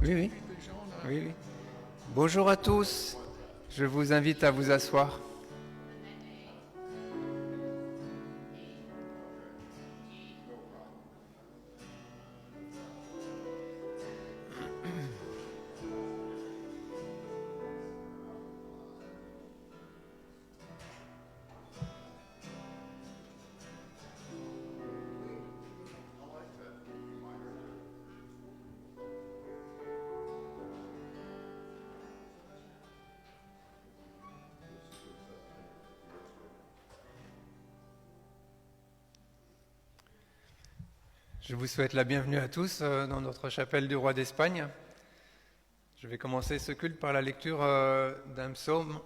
Oui, oui, oui, oui. Bonjour à tous. Je vous invite à vous asseoir. Je vous souhaite la bienvenue à tous dans notre chapelle du roi d'Espagne. Je vais commencer ce culte par la lecture d'un psaume.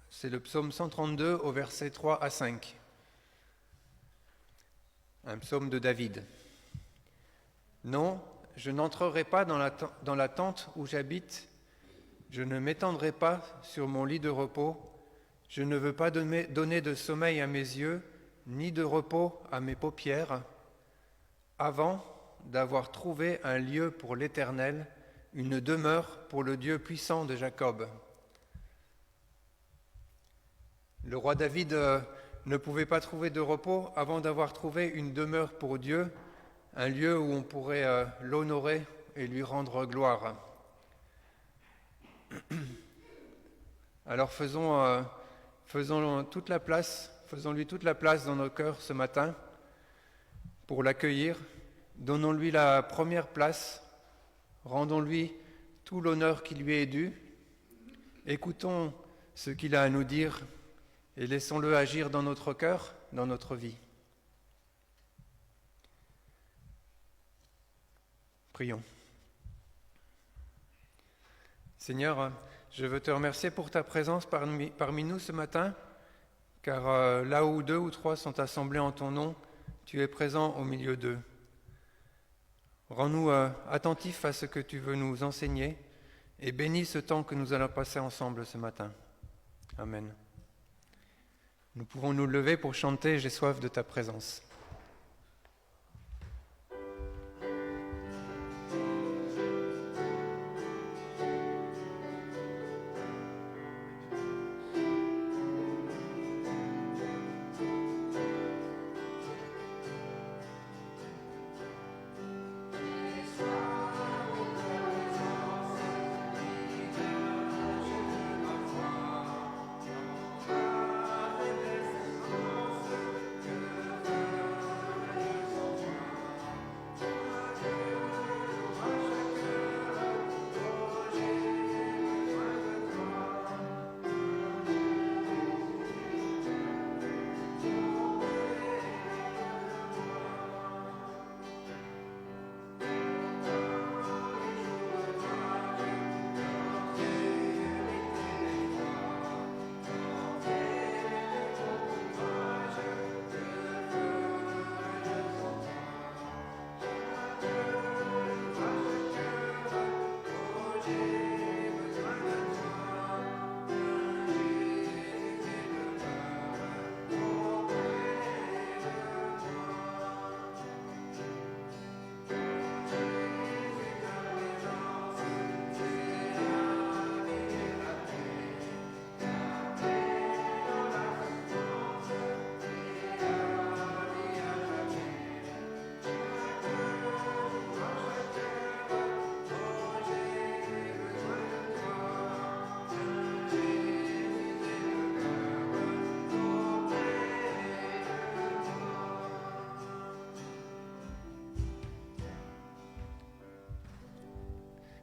C'est le psaume 132 au verset 3 à 5. Un psaume de David. Non, je n'entrerai pas dans la tente où j'habite. Je ne m'étendrai pas sur mon lit de repos. Je ne veux pas donner de sommeil à mes yeux, ni de repos à mes paupières, avant d'avoir trouvé un lieu pour l'Éternel, une demeure pour le Dieu puissant de Jacob. Le roi David ne pouvait pas trouver de repos avant d'avoir trouvé une demeure pour Dieu, un lieu où on pourrait l'honorer et lui rendre gloire. Alors faisons-lui toute la place dans nos cœurs ce matin pour l'accueillir. Donnons-lui la première place, rendons-lui tout l'honneur qui lui est dû, écoutons ce qu'il a à nous dire et laissons-le agir dans notre cœur, dans notre vie. Prions. Seigneur, je veux te remercier pour ta présence parmi nous ce matin, car là où 2 ou 3 sont assemblés en ton nom, tu es présent au milieu d'eux. Rends-nous attentifs à ce que tu veux nous enseigner et bénis ce temps que nous allons passer ensemble ce matin. Amen. Nous pouvons nous lever pour chanter « J'ai soif de ta présence ».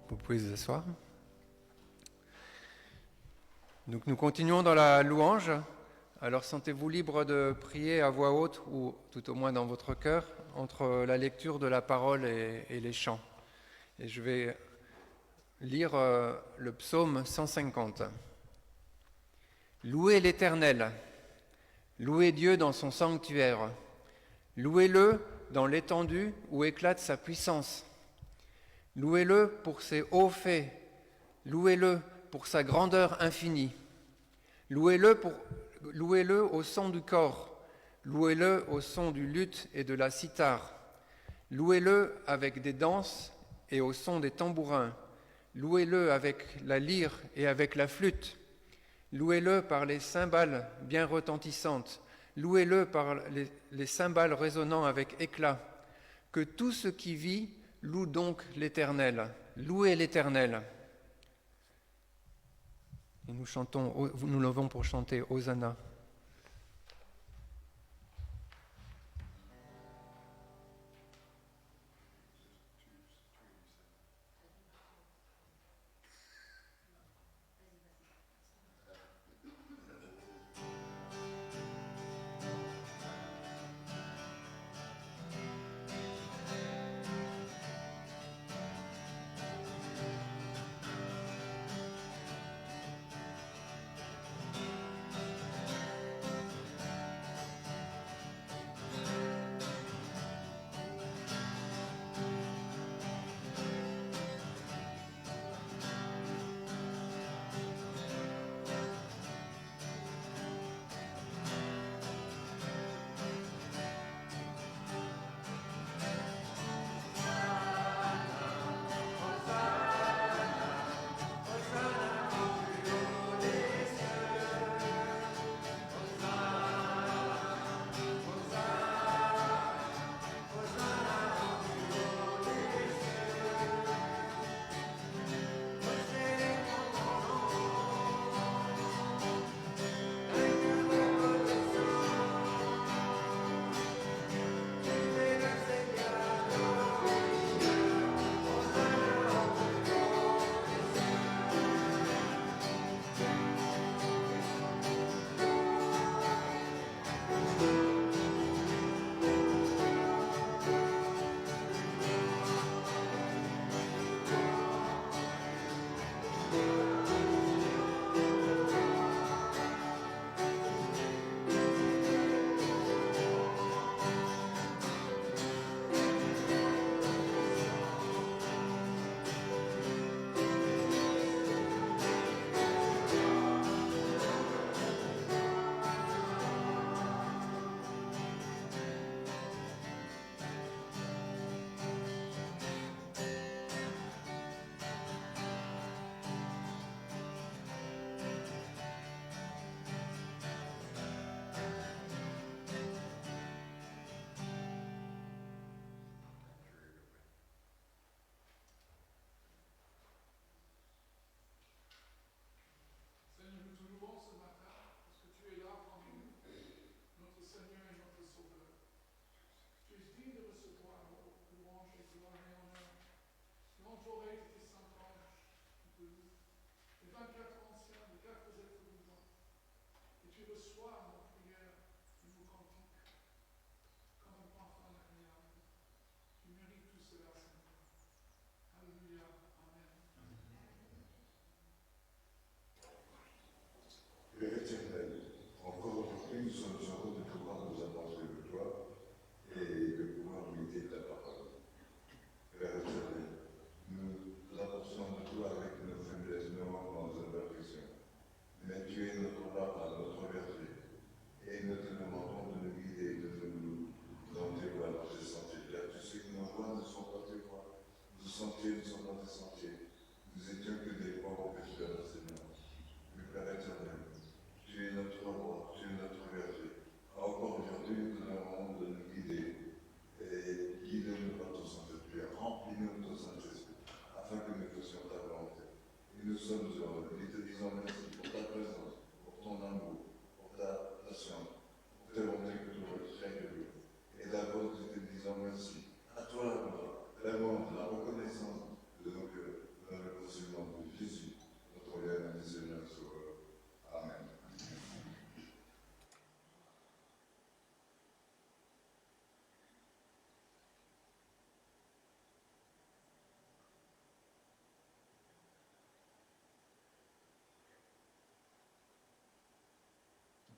Vous pouvez vous asseoir. Donc nous continuons dans la louange. Alors sentez-vous libre de prier à voix haute ou tout au moins dans votre cœur entre la lecture de la parole et les chants. Et je vais lire le psaume 150. Louez l'Éternel, louez Dieu dans son sanctuaire, louez-le dans l'étendue où éclate sa puissance. Louez-le pour ses hauts faits, louez-le pour sa grandeur infinie. Louez-le au son du cor, louez-le au son du luth et de la cithare. Louez-le avec des danses et au son des tambourins. Louez-le avec la lyre et avec la flûte. Louez-le par les cymbales bien retentissantes. Louez-le par les cymbales résonnant avec éclat. Que tout ce qui vit loue donc l'Éternel. Louez l'Éternel. Et nous levons pour chanter Hosanna.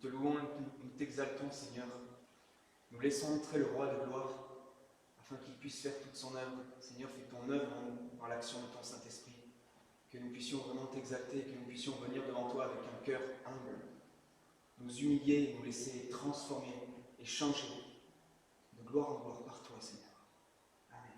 Nous te louons, nous t'exaltons, Seigneur. Nous laissons entrer le roi de gloire, afin qu'il puisse faire toute son œuvre. Seigneur, fais ton œuvre en nous, par l'action de ton Saint-Esprit. Que nous puissions vraiment t'exalter, que nous puissions venir devant toi avec un cœur humble, nous humilier et nous laisser transformer et changer de gloire en gloire par toi, Seigneur. Amen.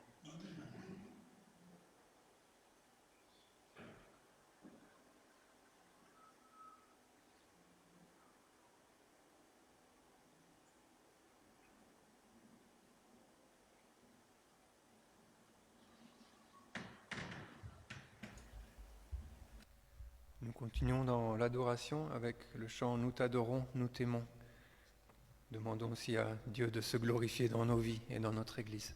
Continuons dans l'adoration avec le chant « Nous t'adorons, nous t'aimons ». Demandons aussi à Dieu de se glorifier dans nos vies et dans notre Église.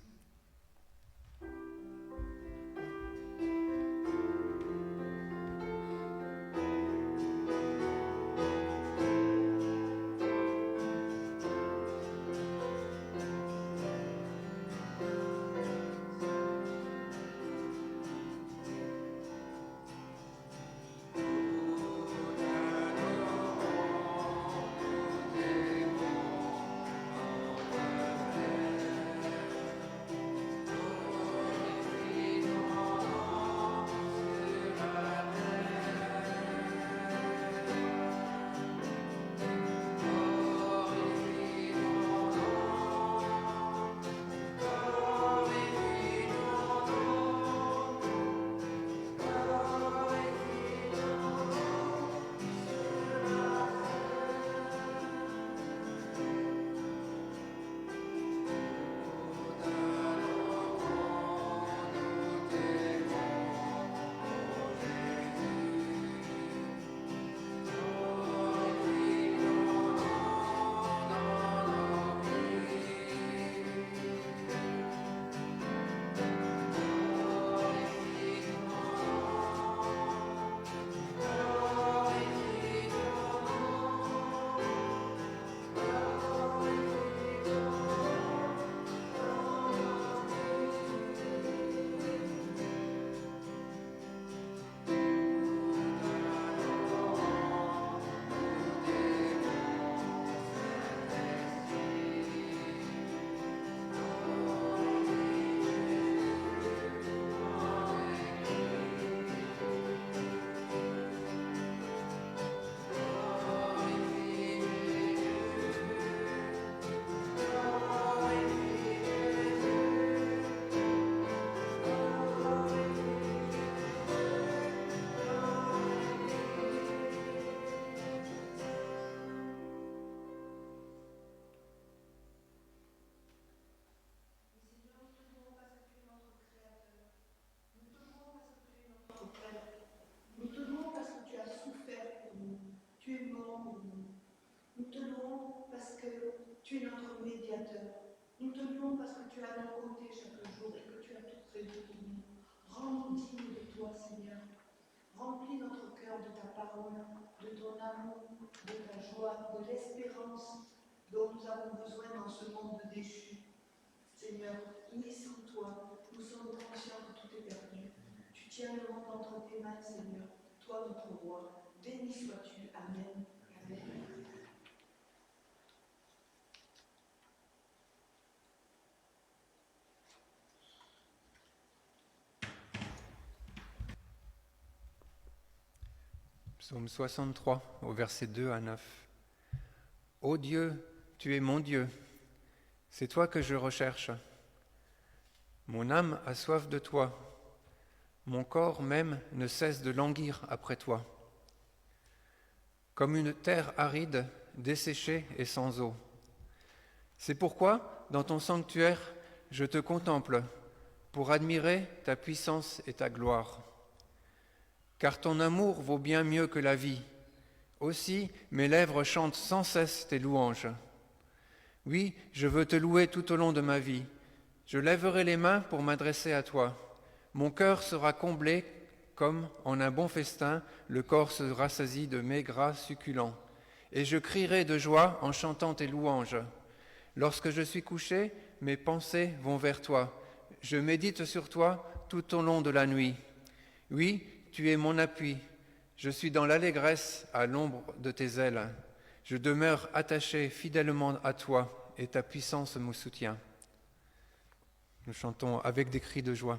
Tu es notre médiateur. Nous te louons parce que tu as nos côtés chaque jour et que tu as tout prévu pour nous. Rends-nous dignes de toi, Seigneur. Remplis notre cœur de ta parole, de ton amour, de ta joie, de l'espérance dont nous avons besoin dans ce monde déchu. Seigneur, il est sans toi. Nous sommes conscients que tout est perdu. Tu tiens le monde entre tes mains, Seigneur. Toi, notre roi. Béni sois-tu. Amen. Amen. Psaume 63, au verset 2 à 9. Ô Dieu, tu es mon Dieu, c'est toi que je recherche. Mon âme a soif de toi, mon corps même ne cesse de languir après toi. Comme une terre aride, desséchée et sans eau. C'est pourquoi, dans ton sanctuaire, je te contemple, pour admirer ta puissance et ta gloire. Car ton amour vaut bien mieux que la vie. Aussi, mes lèvres chantent sans cesse tes louanges. Oui, je veux te louer tout au long de ma vie. Je lèverai les mains pour m'adresser à toi. Mon cœur sera comblé comme, en un bon festin, le corps se rassasie de mets gras succulents. Et je crierai de joie en chantant tes louanges. Lorsque je suis couché, mes pensées vont vers toi. Je médite sur toi tout au long de la nuit. Oui, tu es mon appui. Je suis dans l'allégresse à l'ombre de tes ailes. Je demeure attaché fidèlement à toi et ta puissance me soutient. Nous chantons avec des cris de joie.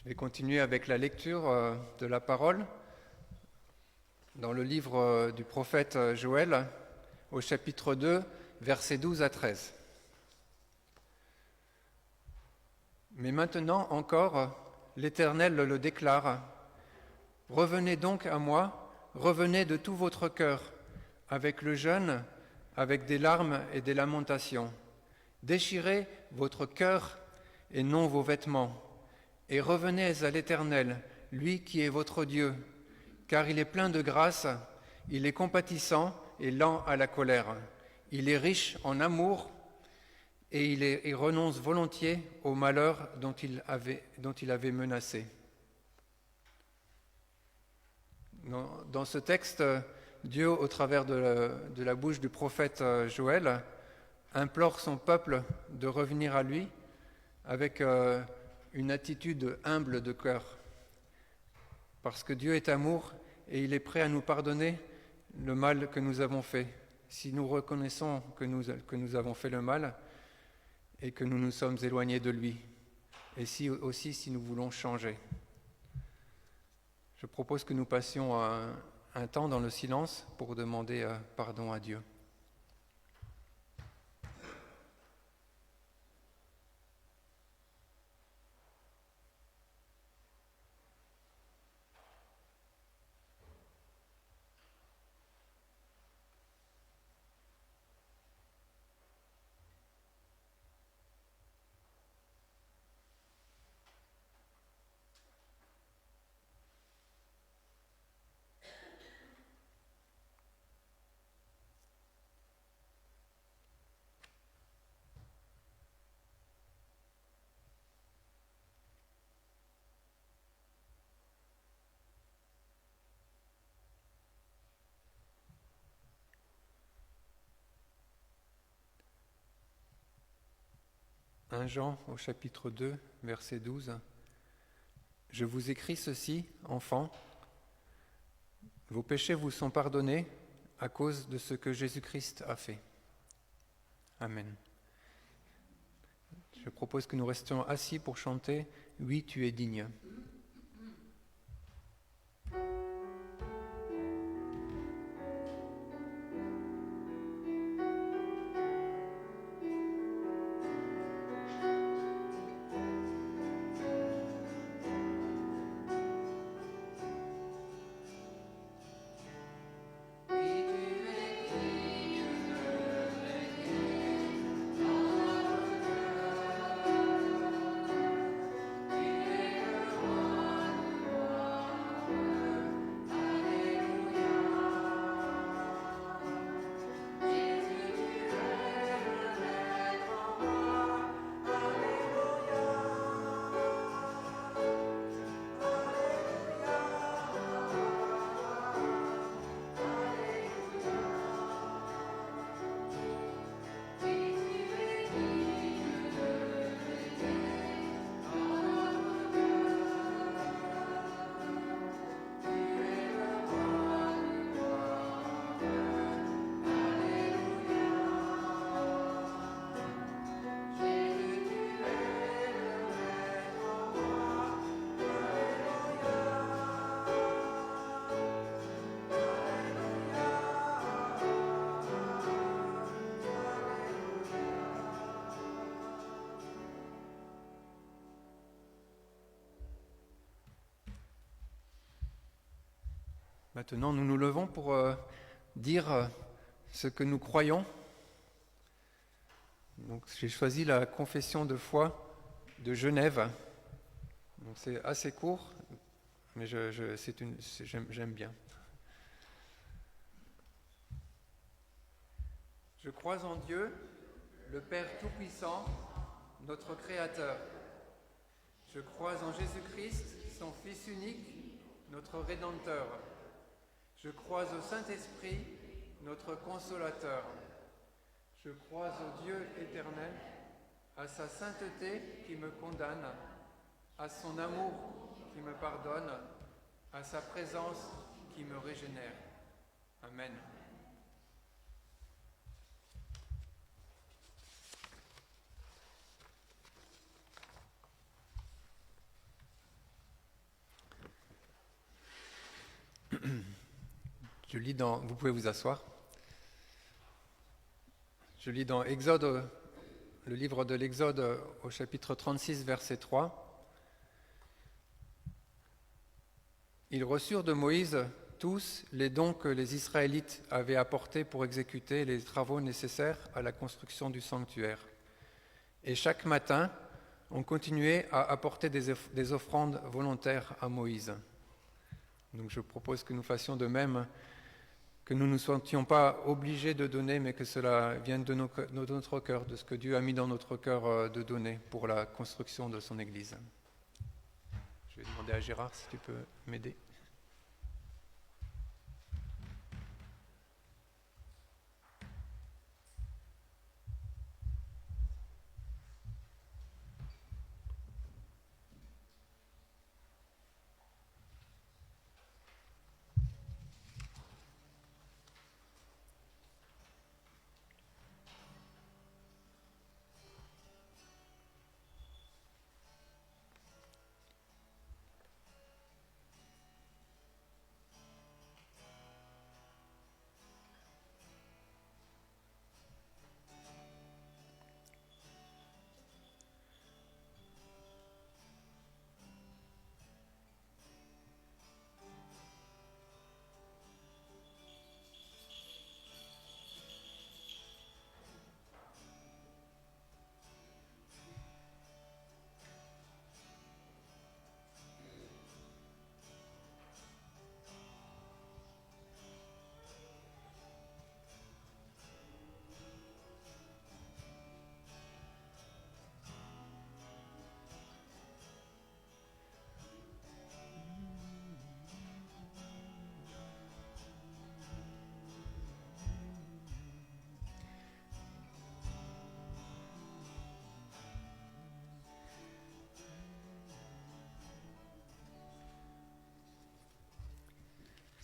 Je vais continuer avec la lecture de la parole dans le livre du prophète Joël, au chapitre 2, versets 12 à 13. Mais maintenant encore, l'Éternel le déclare, « Revenez donc à moi, revenez de tout votre cœur, avec le jeûne, avec des larmes et des lamentations. Déchirez votre cœur et non vos vêtements, et revenez à l'Éternel, lui qui est votre Dieu, car il est plein de grâce, il est compatissant et lent à la colère. Il est riche en amour et il renonce volontiers au malheur dont il avait menacé. » Dans ce texte, Dieu, au travers de la bouche du prophète Joël, implore son peuple de revenir à lui avec une attitude humble de cœur. Parce que Dieu est amour et il est prêt à nous pardonner le mal que nous avons fait. Si nous reconnaissons que nous avons fait le mal et que nous nous sommes éloignés de lui. Et si nous voulons changer. Je propose que nous passions un temps dans le silence pour demander pardon à Dieu. « 1 Jean au chapitre 2, verset 12. « Je vous écris ceci, enfants, vos péchés vous sont pardonnés à cause de ce que Jésus-Christ a fait. » Amen. Je propose que nous restions assis pour chanter « Oui, tu es digne ». Maintenant, nous nous levons pour dire ce que nous croyons. Donc, j'ai choisi la confession de foi de Genève. Donc, c'est assez court, mais j'aime bien. Je crois en Dieu, le Père Tout-Puissant, notre Créateur. Je crois en Jésus-Christ, son Fils unique, notre Rédempteur. Je crois au Saint-Esprit, notre Consolateur. Je crois au Dieu éternel, à sa sainteté qui me condamne, à son amour qui me pardonne, à sa présence qui me régénère. Amen. Je lis dans... Vous pouvez vous asseoir. Je lis dans Exode, le livre de l'Exode au chapitre 36, verset 3. Ils reçurent de Moïse tous les dons que les Israélites avaient apportés pour exécuter les travaux nécessaires à la construction du sanctuaire. Et chaque matin, on continuait à apporter des offrandes volontaires à Moïse. Donc je propose que nous fassions de même, que nous ne soyons pas obligés de donner, mais que cela vienne de notre cœur, de ce que Dieu a mis dans notre cœur de donner pour la construction de son Église. Je vais demander à Gérard si tu peux m'aider.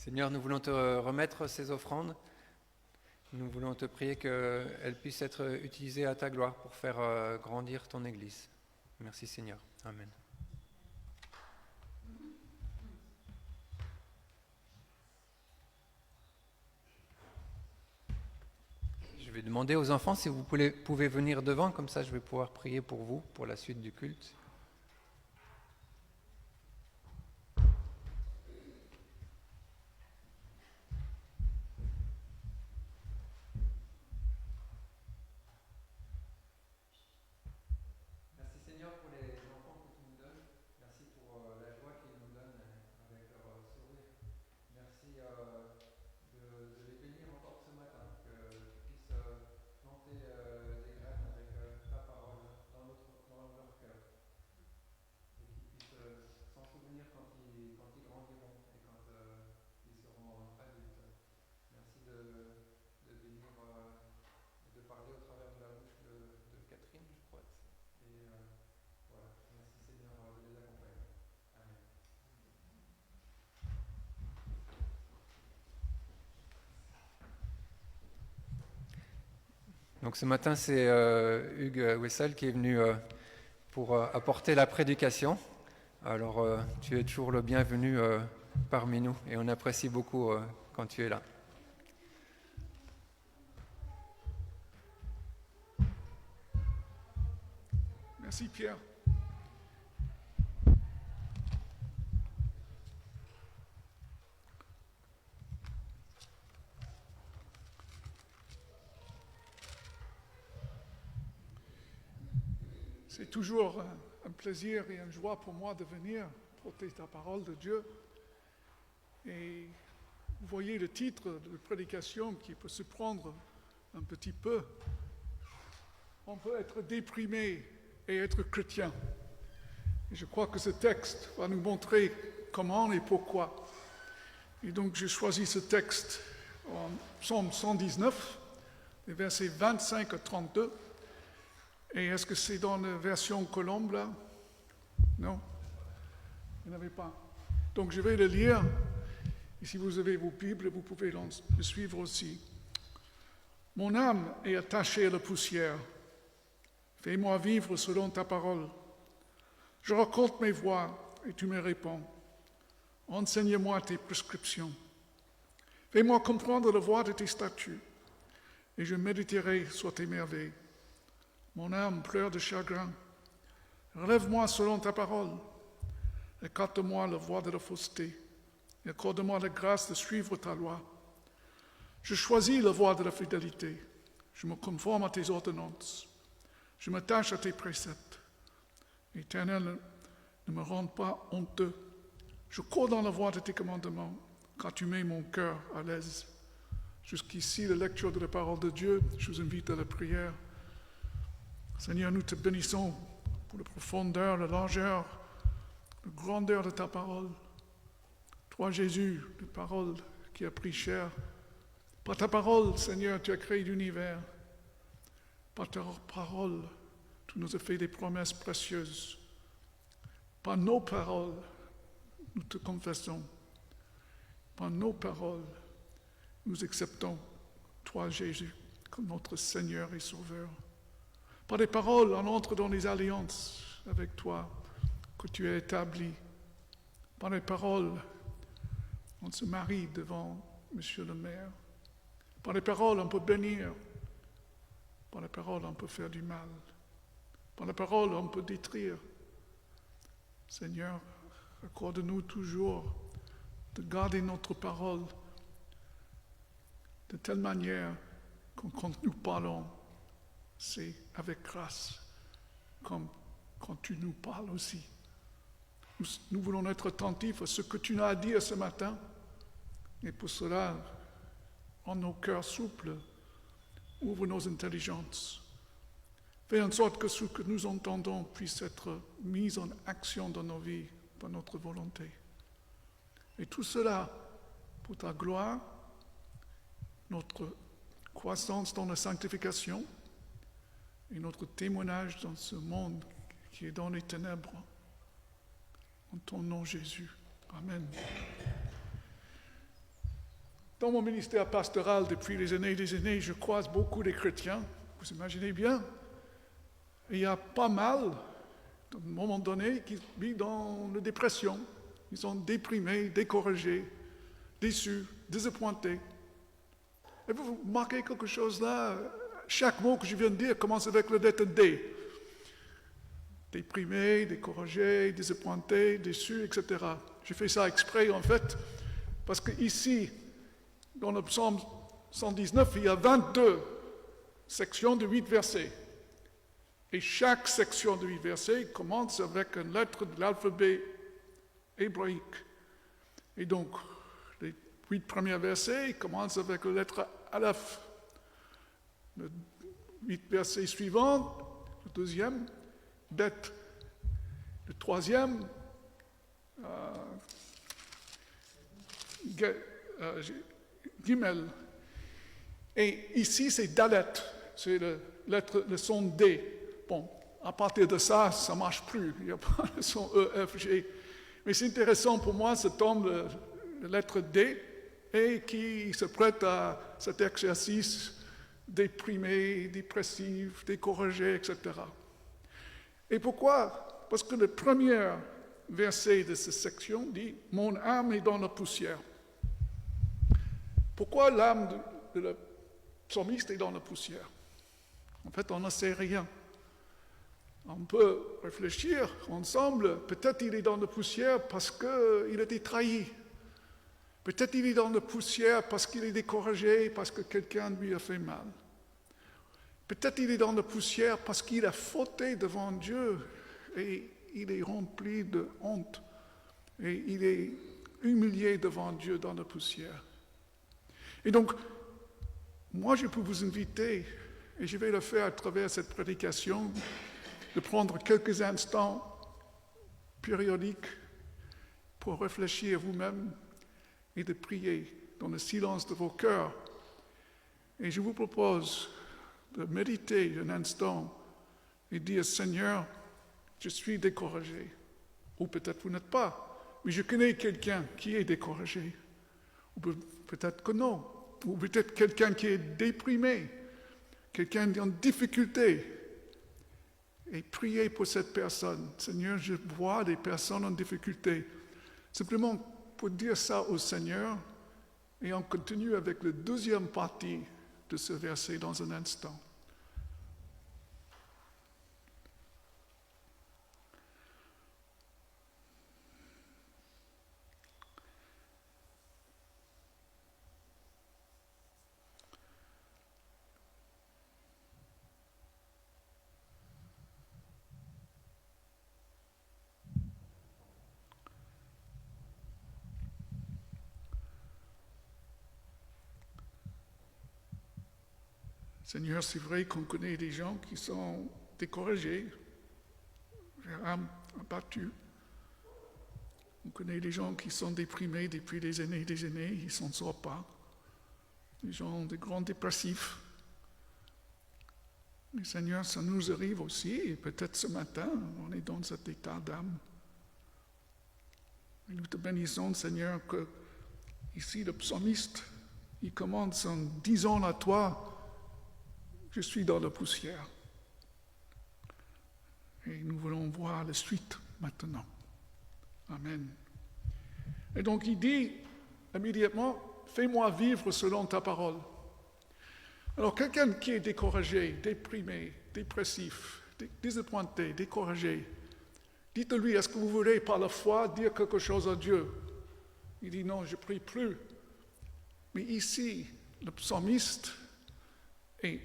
Seigneur, nous voulons te remettre ces offrandes. Nous voulons te prier qu'elles puissent être utilisées à ta gloire pour faire grandir ton Église. Merci Seigneur. Amen. Je vais demander aux enfants si vous pouvez venir devant, comme ça je vais pouvoir prier pour vous, pour la suite du culte. Donc ce matin, c'est Hugues Wessel qui est venu pour apporter la prédication. Alors tu es toujours le bienvenu parmi nous et on apprécie beaucoup quand tu es là. Merci Pierre. C'est toujours un plaisir et une joie pour moi de venir porter la parole de Dieu. Et vous voyez le titre de prédication qui peut se prendre un petit peu. On peut être déprimé et être chrétien. Et je crois que ce texte va nous montrer comment et pourquoi. Et donc j'ai choisi ce texte en Psaume 119, les versets 25 à 32. Et est-ce que c'est dans la version Colombe là? Non? Vous n'avez pas. Donc je vais le lire. Et si vous avez vos Bibles, vous pouvez le suivre aussi. Mon âme est attachée à la poussière. Fais-moi vivre selon ta parole. Je raconte mes voies et tu me réponds. Enseigne-moi tes prescriptions. Fais-moi comprendre la voie de tes statuts, et je méditerai sur tes merveilles. Mon âme pleure de chagrin. Relève-moi selon ta parole. Écarte-moi la voie de la fausseté, et accorde-moi la grâce de suivre ta loi. Je choisis la voie de la fidélité. Je me conforme à tes ordonnances. Je m'attache à tes préceptes. Éternel, ne me rende pas honteux. Je cours dans la voie de tes commandements, car tu mets mon cœur à l'aise. Jusqu'ici, la lecture de la parole de Dieu, je vous invite à la prière. Seigneur, nous te bénissons pour la profondeur, la largeur, la grandeur de ta parole. Toi, Jésus, la parole qui a pris chair. Par ta parole, Seigneur, tu as créé l'univers. Par ta parole, tu nous as fait des promesses précieuses. Par nos paroles, nous te confessons. Par nos paroles, nous acceptons toi, Jésus, comme notre Seigneur et Sauveur. Par les paroles, on entre dans les alliances avec toi que tu as établies. Par les paroles, on se marie devant Monsieur le maire. Par les paroles, on peut bénir. Par les paroles, on peut faire du mal. Par les paroles, on peut détruire. Seigneur, accorde-nous toujours de garder notre parole de telle manière que quand nous parlons, c'est avec grâce, comme quand tu nous parles aussi. Nous voulons être attentifs à ce que tu as à dire ce matin, et pour cela, rends nos cœurs souples, ouvre nos intelligences. Fais en sorte que ce que nous entendons puisse être mis en action dans nos vies, par notre volonté. Et tout cela pour ta gloire, notre croissance dans la sanctification et notre témoignage dans ce monde qui est dans les ténèbres. En ton nom, Jésus. Amen. Dans mon ministère pastoral, depuis des années, je croise beaucoup de chrétiens, vous imaginez bien. Et il y a pas mal, à un moment donné, qui vivent dans la dépression. Ils sont déprimés, découragés, déçus, désappointés. Et vous remarquez quelque chose là? Chaque mot que je viens de dire commence avec la lettre D. Déprimé, découragé, désappointé, déçu, etc. J'ai fait ça exprès en fait, parce qu'ici, dans le psaume 119, il y a 22 sections de 8 versets. Et chaque section de 8 versets commence avec une lettre de l'alphabet hébraïque. Et donc, les 8 premiers versets commencent avec la lettre Aleph. Les 8 versets suivants, le deuxième, Bet. Le troisième, Gimel. Et ici, c'est Dalet, c'est le son D. Bon, à partir de ça, ça ne marche plus. Il n'y a pas le son E, F, G. Mais c'est intéressant pour moi, ce tombe la lettre D, et qui se prête à cet exercice déprimé, dépressif, découragé, etc. Et pourquoi? Parce que le premier verset de cette section dit « Mon âme est dans la poussière ». Pourquoi l'âme de le psalmiste est dans la poussière? En fait, on ne sait rien. On peut réfléchir ensemble, peut-être il est dans la poussière parce qu'il a été trahi. Peut-être il est dans la poussière parce qu'il est découragé, parce que quelqu'un lui a fait mal. Peut-être il est dans la poussière parce qu'il a fauté devant Dieu et il est rempli de honte. Et il est humilié devant Dieu dans la poussière. Et donc, moi je peux vous inviter, et je vais le faire à travers cette prédication, de prendre quelques instants périodiques pour réfléchir vous-même et de prier dans le silence de vos cœurs. Et je vous propose de méditer un instant et dire « Seigneur, je suis découragé. » Ou peut-être vous n'êtes pas, mais je connais quelqu'un qui est découragé. Ou peut-être que non. Ou peut-être quelqu'un qui est déprimé, quelqu'un en difficulté. Et priez pour cette personne. Seigneur, je vois des personnes en difficulté. Simplement pour dire ça au Seigneur Et on continue avec la deuxième partie de ce verset dans un instant. Seigneur, c'est vrai qu'on connaît des gens qui sont découragés, leur âme abattue. On connaît des gens qui sont déprimés depuis des années, ils ne s'en sortent pas. Des gens, des grands dépressifs. Mais Seigneur, ça nous arrive aussi, et peut-être ce matin, on est dans cet état d'âme. Et nous te bénissons, Seigneur, que ici le psalmiste, il commence en disant à toi, je suis dans la poussière. Et nous voulons voir la suite maintenant. Amen. Et donc il dit immédiatement, fais-moi vivre selon ta parole. Alors quelqu'un qui est découragé, déprimé, dépressif, désappointé, découragé, dites-lui, est-ce que vous voulez par la foi dire quelque chose à Dieu? Il dit non, je ne prie plus. Mais ici, le psalmiste est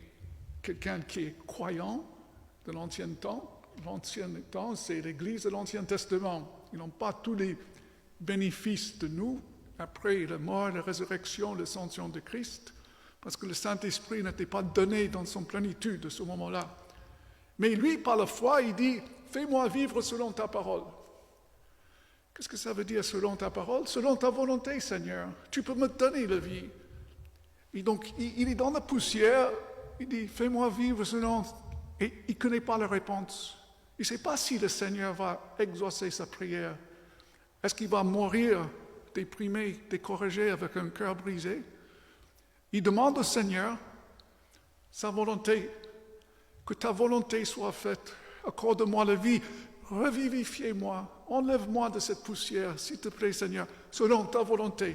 quelqu'un qui est croyant de l'Ancien temps. L'Ancien temps, c'est l'Église de l'Ancien Testament. Ils n'ont pas tous les bénéfices de nous après la mort, la résurrection, l'ascension de Christ, parce que le Saint-Esprit n'était pas donné dans son plénitude à ce moment-là. Mais lui, par la foi, il dit, fais-moi vivre selon ta parole. Qu'est-ce que ça veut dire selon ta parole? Selon ta volonté, Seigneur. Tu peux me donner la vie. Et donc, il est dans la poussière. Il dit, fais-moi vivre selon... Et il ne connaît pas la réponse. Il ne sait pas si le Seigneur va exaucer sa prière. Est-ce qu'il va mourir déprimé, découragé, avec un cœur brisé? Il demande au Seigneur sa volonté, que ta volonté soit faite. Accorde-moi la vie, revivifiez-moi, enlève-moi de cette poussière, s'il te plaît, Seigneur, selon ta volonté.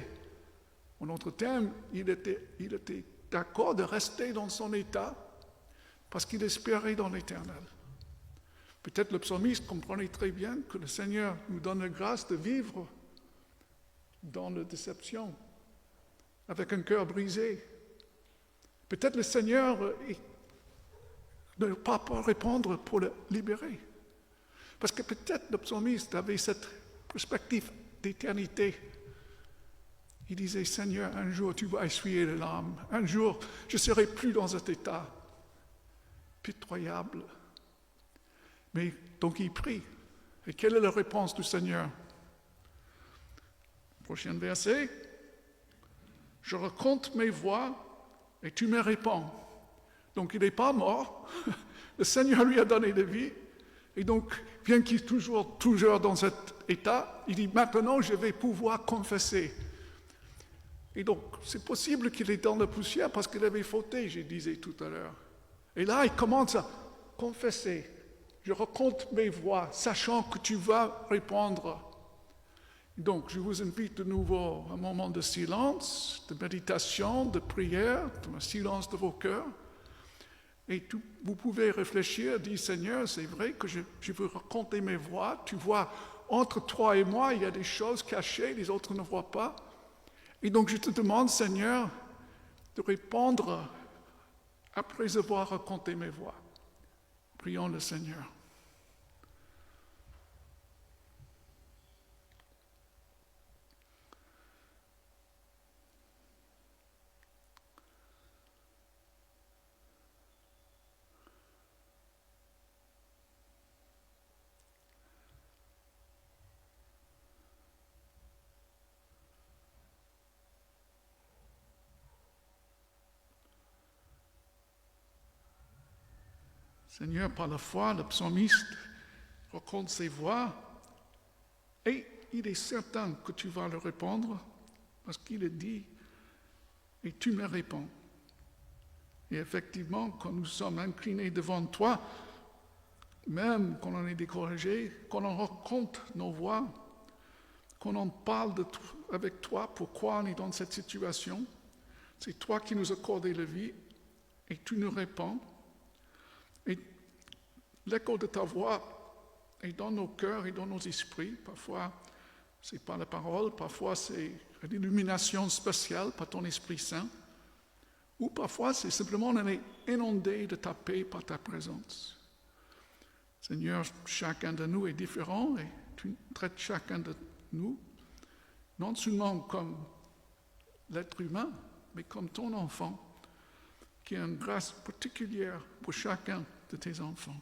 En d'autres termes, il était d'accord de rester dans son état parce qu'il espérait dans l'éternel. Peut-être le psalmiste comprenait très bien que le Seigneur nous donne la grâce de vivre dans la déception, avec un cœur brisé. Peut-être le Seigneur ne va pas répondre pour le libérer. Parce que peut-être le psalmiste avait cette perspective d'éternité. Il disait, Seigneur, un jour tu vas essuyer les larmes. Un jour, je ne serai plus dans cet état pitoyable. Mais donc il prie. Et quelle est la réponse du Seigneur? Prochain verset. Je raconte mes voies et tu me réponds. Donc il n'est pas mort. Le Seigneur lui a donné la vie. Et donc, bien qu'il est toujours dans cet état, il dit, maintenant je vais pouvoir confesser. Et donc, c'est possible qu'il est dans la poussière parce qu'il avait fauté, je disais tout à l'heure. Et là, il commence à confesser. Je raconte mes voies, sachant que tu vas répondre. Donc, je vous invite de nouveau à un moment de silence, de méditation, de prière, dans le silence de vos cœurs. Et vous pouvez réfléchir, dire, Seigneur, c'est vrai que je veux raconter mes voies. Tu vois, entre toi et moi, il y a des choses cachées, les autres ne voient pas. Et donc, je te demande, Seigneur, de répondre après avoir raconté mes voies. Prions le Seigneur. Seigneur, par la foi, le psalmiste raconte ses voies et il est certain que tu vas le répondre parce qu'il est dit « et tu me réponds ». Et effectivement, quand nous sommes inclinés devant toi, même quand on est découragé, quand on raconte nos voies, qu'on en parle avec toi, pourquoi on est dans cette situation. C'est toi qui nous accordes la vie et tu nous réponds. Et l'écho de ta voix est dans nos cœurs et dans nos esprits. Parfois, ce n'est pas la parole, parfois c'est une illumination spéciale par ton Esprit Saint, ou parfois c'est simplement on est inondé de ta paix par ta présence. Seigneur, chacun de nous est différent et tu traites chacun de nous, non seulement comme l'être humain, mais comme ton enfant, qui a une grâce particulière pour chacun de tes enfants.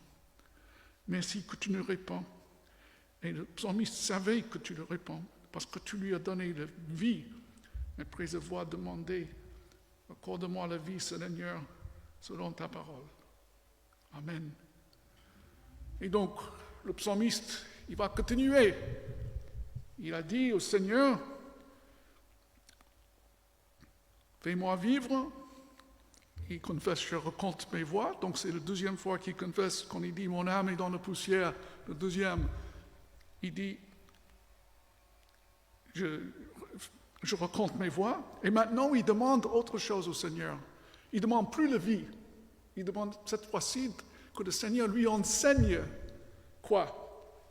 Merci que tu nous réponds. Et le psalmiste savait que tu le réponds, parce que tu lui as donné la vie, après avoir demandé, accorde-moi la vie, Seigneur, selon ta parole. Amen. Et donc, le psalmiste, il va continuer. Il a dit au Seigneur, fais-moi vivre. Il confesse, je recompte mes voies. Donc c'est la deuxième fois qu'il confesse, quand il dit, mon âme est dans la poussière. Le deuxième, il dit, je recompte mes voies. Et maintenant, il demande autre chose au Seigneur. Il ne demande plus la vie. Il demande cette fois-ci que le Seigneur lui enseigne quoi?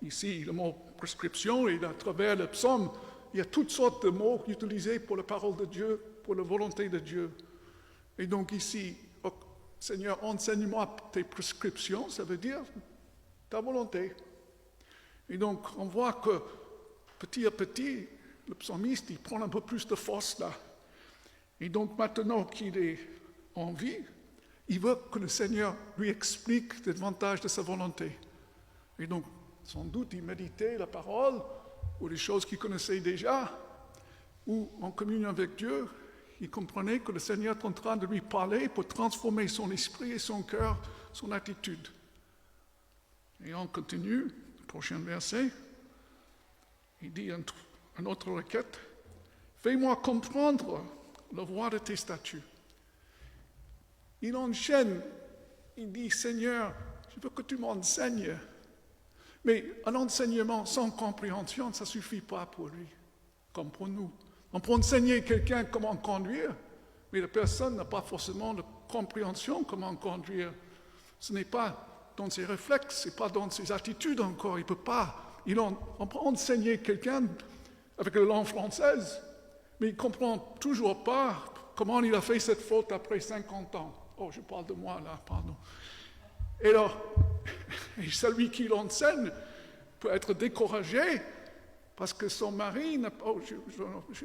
Ici, le mot prescription, et à travers le psaume, il y a toutes sortes de mots utilisés pour la parole de Dieu, pour la volonté de Dieu. Et donc ici, oh, Seigneur, enseigne-moi tes prescriptions, ça veut dire ta volonté. Et donc, on voit que petit à petit, le psalmiste, il prend un peu plus de force là. Et donc maintenant qu'il est en vie, il veut que le Seigneur lui explique davantage de sa volonté. Et donc, sans doute, il méditait la parole, ou les choses qu'il connaissait déjà, ou en communion avec Dieu, il comprenait que le Seigneur est en train de lui parler pour transformer son esprit et son cœur, son attitude. Et on continue, le prochain verset, il dit une autre requête, « Fais-moi comprendre la voie de tes statuts. » Il enchaîne, il dit, « Seigneur, je veux que tu m'enseignes. » Mais un enseignement sans compréhension, ça ne suffit pas pour lui, comme pour nous. On peut enseigner quelqu'un comment conduire, mais la personne n'a pas forcément de compréhension comment conduire. Ce n'est pas dans ses réflexes, ce n'est pas dans ses attitudes encore. Il peut pas. On peut enseigner quelqu'un avec la langue française, mais il ne comprend toujours pas comment il a fait cette faute après 50 ans. Oh, je parle de moi là, pardon. Et alors, et celui qui l'enseigne peut être découragé parce que son mari n'a pas... Oh, je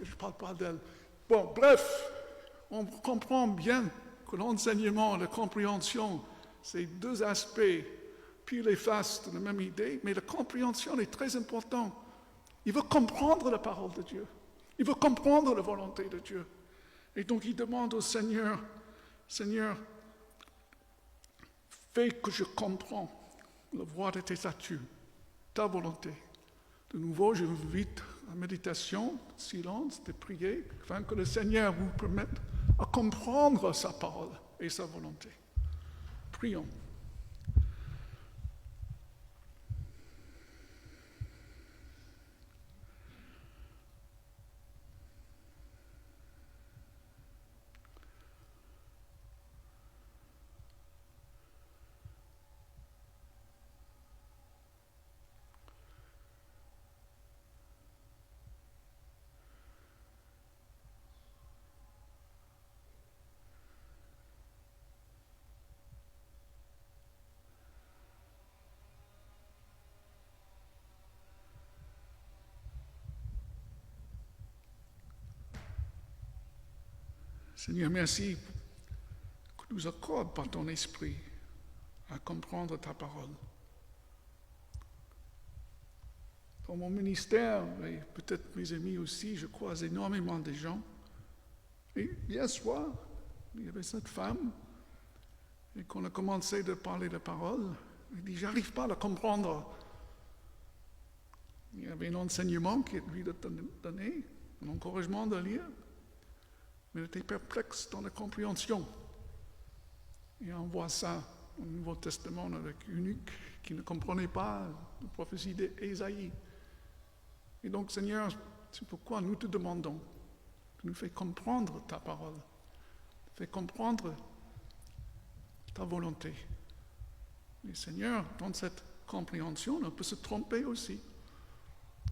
ne parle pas d'elle. Bon, bref, on comprend bien que l'enseignement, la compréhension, c'est deux aspects, pile et face de la même idée, mais la compréhension est très importante. Il veut comprendre la parole de Dieu. Il veut comprendre la volonté de Dieu. Et donc il demande au Seigneur, Seigneur, fais que je comprends la voie de tes statuts, ta volonté. De nouveau, je vous invite à méditation, silence, de prier, afin que le Seigneur vous permette à comprendre sa parole et sa volonté. Prions. Seigneur, merci que tu nous accordes par ton esprit à comprendre ta parole. Dans mon ministère, et peut-être mes amis aussi, je croise énormément de gens. Et hier soir, il y avait cette femme, et qu'on a commencé de parler de parole, elle dit, j'arrive pas à la comprendre. Il y avait un enseignement qui lui a donné, un encouragement de lire, mais elle était perplexe dans la compréhension. Et on voit ça au Nouveau Testament avec Eunuque qui ne comprenait pas la prophétie d'Ésaïe. Et donc, Seigneur, C'est pourquoi nous te demandons de nous faire comprendre ta parole, de faire comprendre ta volonté. Mais Seigneur, dans cette compréhension, on peut se tromper aussi.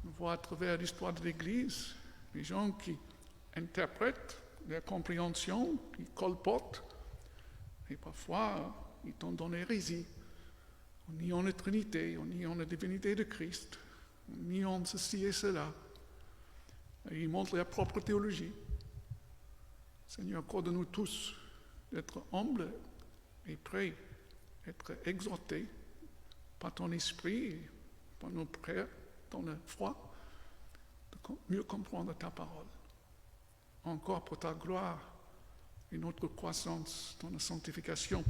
On voit à travers l'histoire de l'Église les gens qui interprètent leur compréhension, qui colportent, et parfois ils tombent dans l'hérésie. En niant la Trinité, en niant la divinité de Christ, en niant ceci et cela. Et ils montrent leur propre théologie. Seigneur, accorde-nous tous d'être humbles et prêts, être exhortés par ton esprit et par nos prières dans la foi, de mieux comprendre ta parole. Encore pour ta gloire et notre croissance dans la sanctification.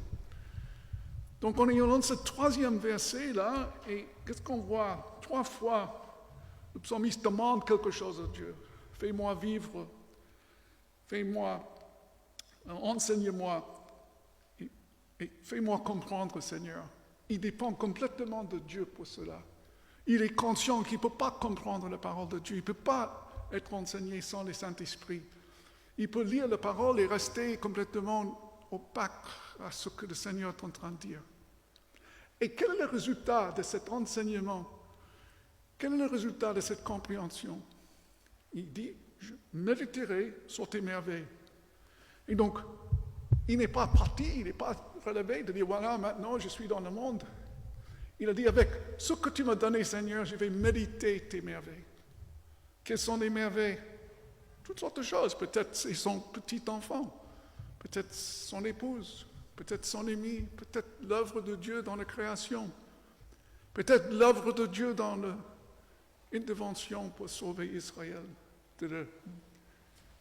Donc on est dans ce troisième verset là, et qu'est-ce qu'on voit? 3 fois, le psalmiste demande quelque chose à Dieu. Fais-moi vivre, enseigne-moi, et fais-moi comprendre, Seigneur. Il dépend complètement de Dieu pour cela. Il est conscient qu'il ne peut pas comprendre la parole de Dieu, il ne peut pas être enseigné sans le Saint-Esprit. Il peut lire la parole et rester complètement opaque à ce que le Seigneur est en train de dire. Et quel est le résultat de cet enseignement? Quel est le résultat de cette compréhension? Il dit, je méditerai sur tes merveilles. Et donc, il n'est pas parti, il n'est pas relevé de dire, voilà, maintenant je suis dans le monde. Il a dit, avec ce que tu m'as donné, Seigneur, je vais méditer tes merveilles. Quelles sont les merveilles? Toutes sortes de choses. Peut-être c'est son petit enfant, peut-être son épouse, peut-être son ami, peut-être l'œuvre de Dieu dans la création, peut-être l'œuvre de Dieu dans l'intervention pour sauver Israël de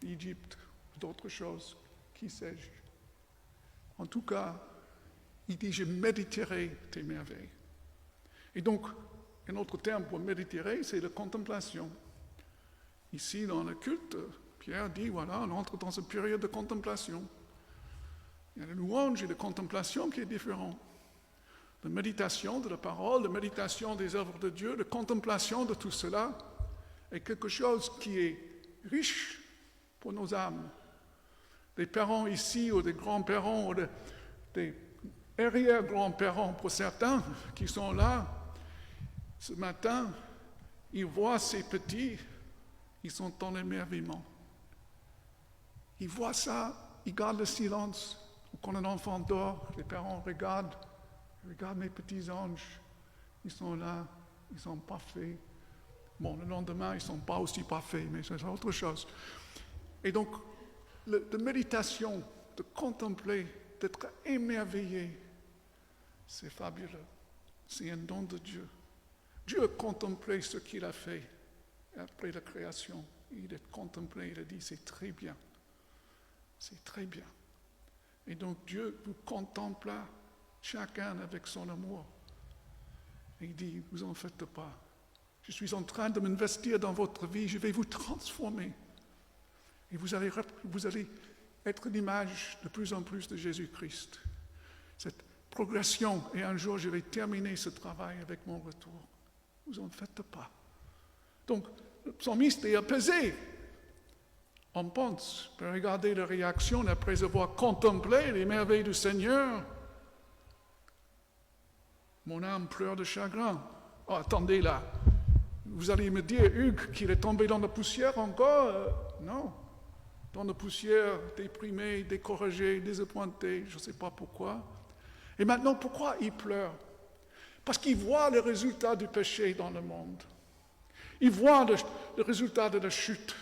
l'Égypte, d'autres choses, qui sais-je. En tout cas, il dit, je méditerai tes merveilles. Et donc, un autre terme pour méditer, c'est la contemplation. Ici, dans le culte, Pierre dit, voilà, on entre dans une période de contemplation. Il y a la louange et la contemplation qui est différent. La méditation de la parole, la méditation des œuvres de Dieu, la contemplation de tout cela est quelque chose qui est riche pour nos âmes. Des parents ici, ou des grands-parents, ou des arrière-grands-parents pour certains qui sont là, ce matin, ils voient ces petits, ils sont dans l'émerveillement. Ils voient ça, ils gardent le silence. Quand un enfant dort, les parents regardent mes petits anges, ils sont là, ils sont parfaits. Bon, le lendemain, ils ne sont pas aussi parfaits, mais c'est autre chose. Et donc, de méditation, de contempler, d'être émerveillé, c'est fabuleux. C'est un don de Dieu. Dieu a contemplé ce qu'il a fait après la création. Il a contemplé, il a dit, c'est très bien. C'est très bien. Et donc Dieu vous contempla chacun avec son amour. Et il dit, vous en faites pas. Je suis en train de m'investir dans votre vie, je vais vous transformer. Et vous allez être l'image de plus en plus de Jésus-Christ. Cette progression, et un jour je vais terminer ce travail avec mon retour. Vous en faites pas. Donc, le psalmiste est apaisé. On pense, peut regarder la réaction après avoir contemplé les merveilles du Seigneur. Mon âme pleure de chagrin. Oh, attendez là. Vous allez me dire, Hugues, qu'il est tombé dans la poussière encore? Non. Dans la poussière, déprimé, découragé, désappointé, je ne sais pas pourquoi. Et maintenant, pourquoi il pleure? Parce qu'il voit le résultat du péché dans le monde. Il voit le résultat de la chute.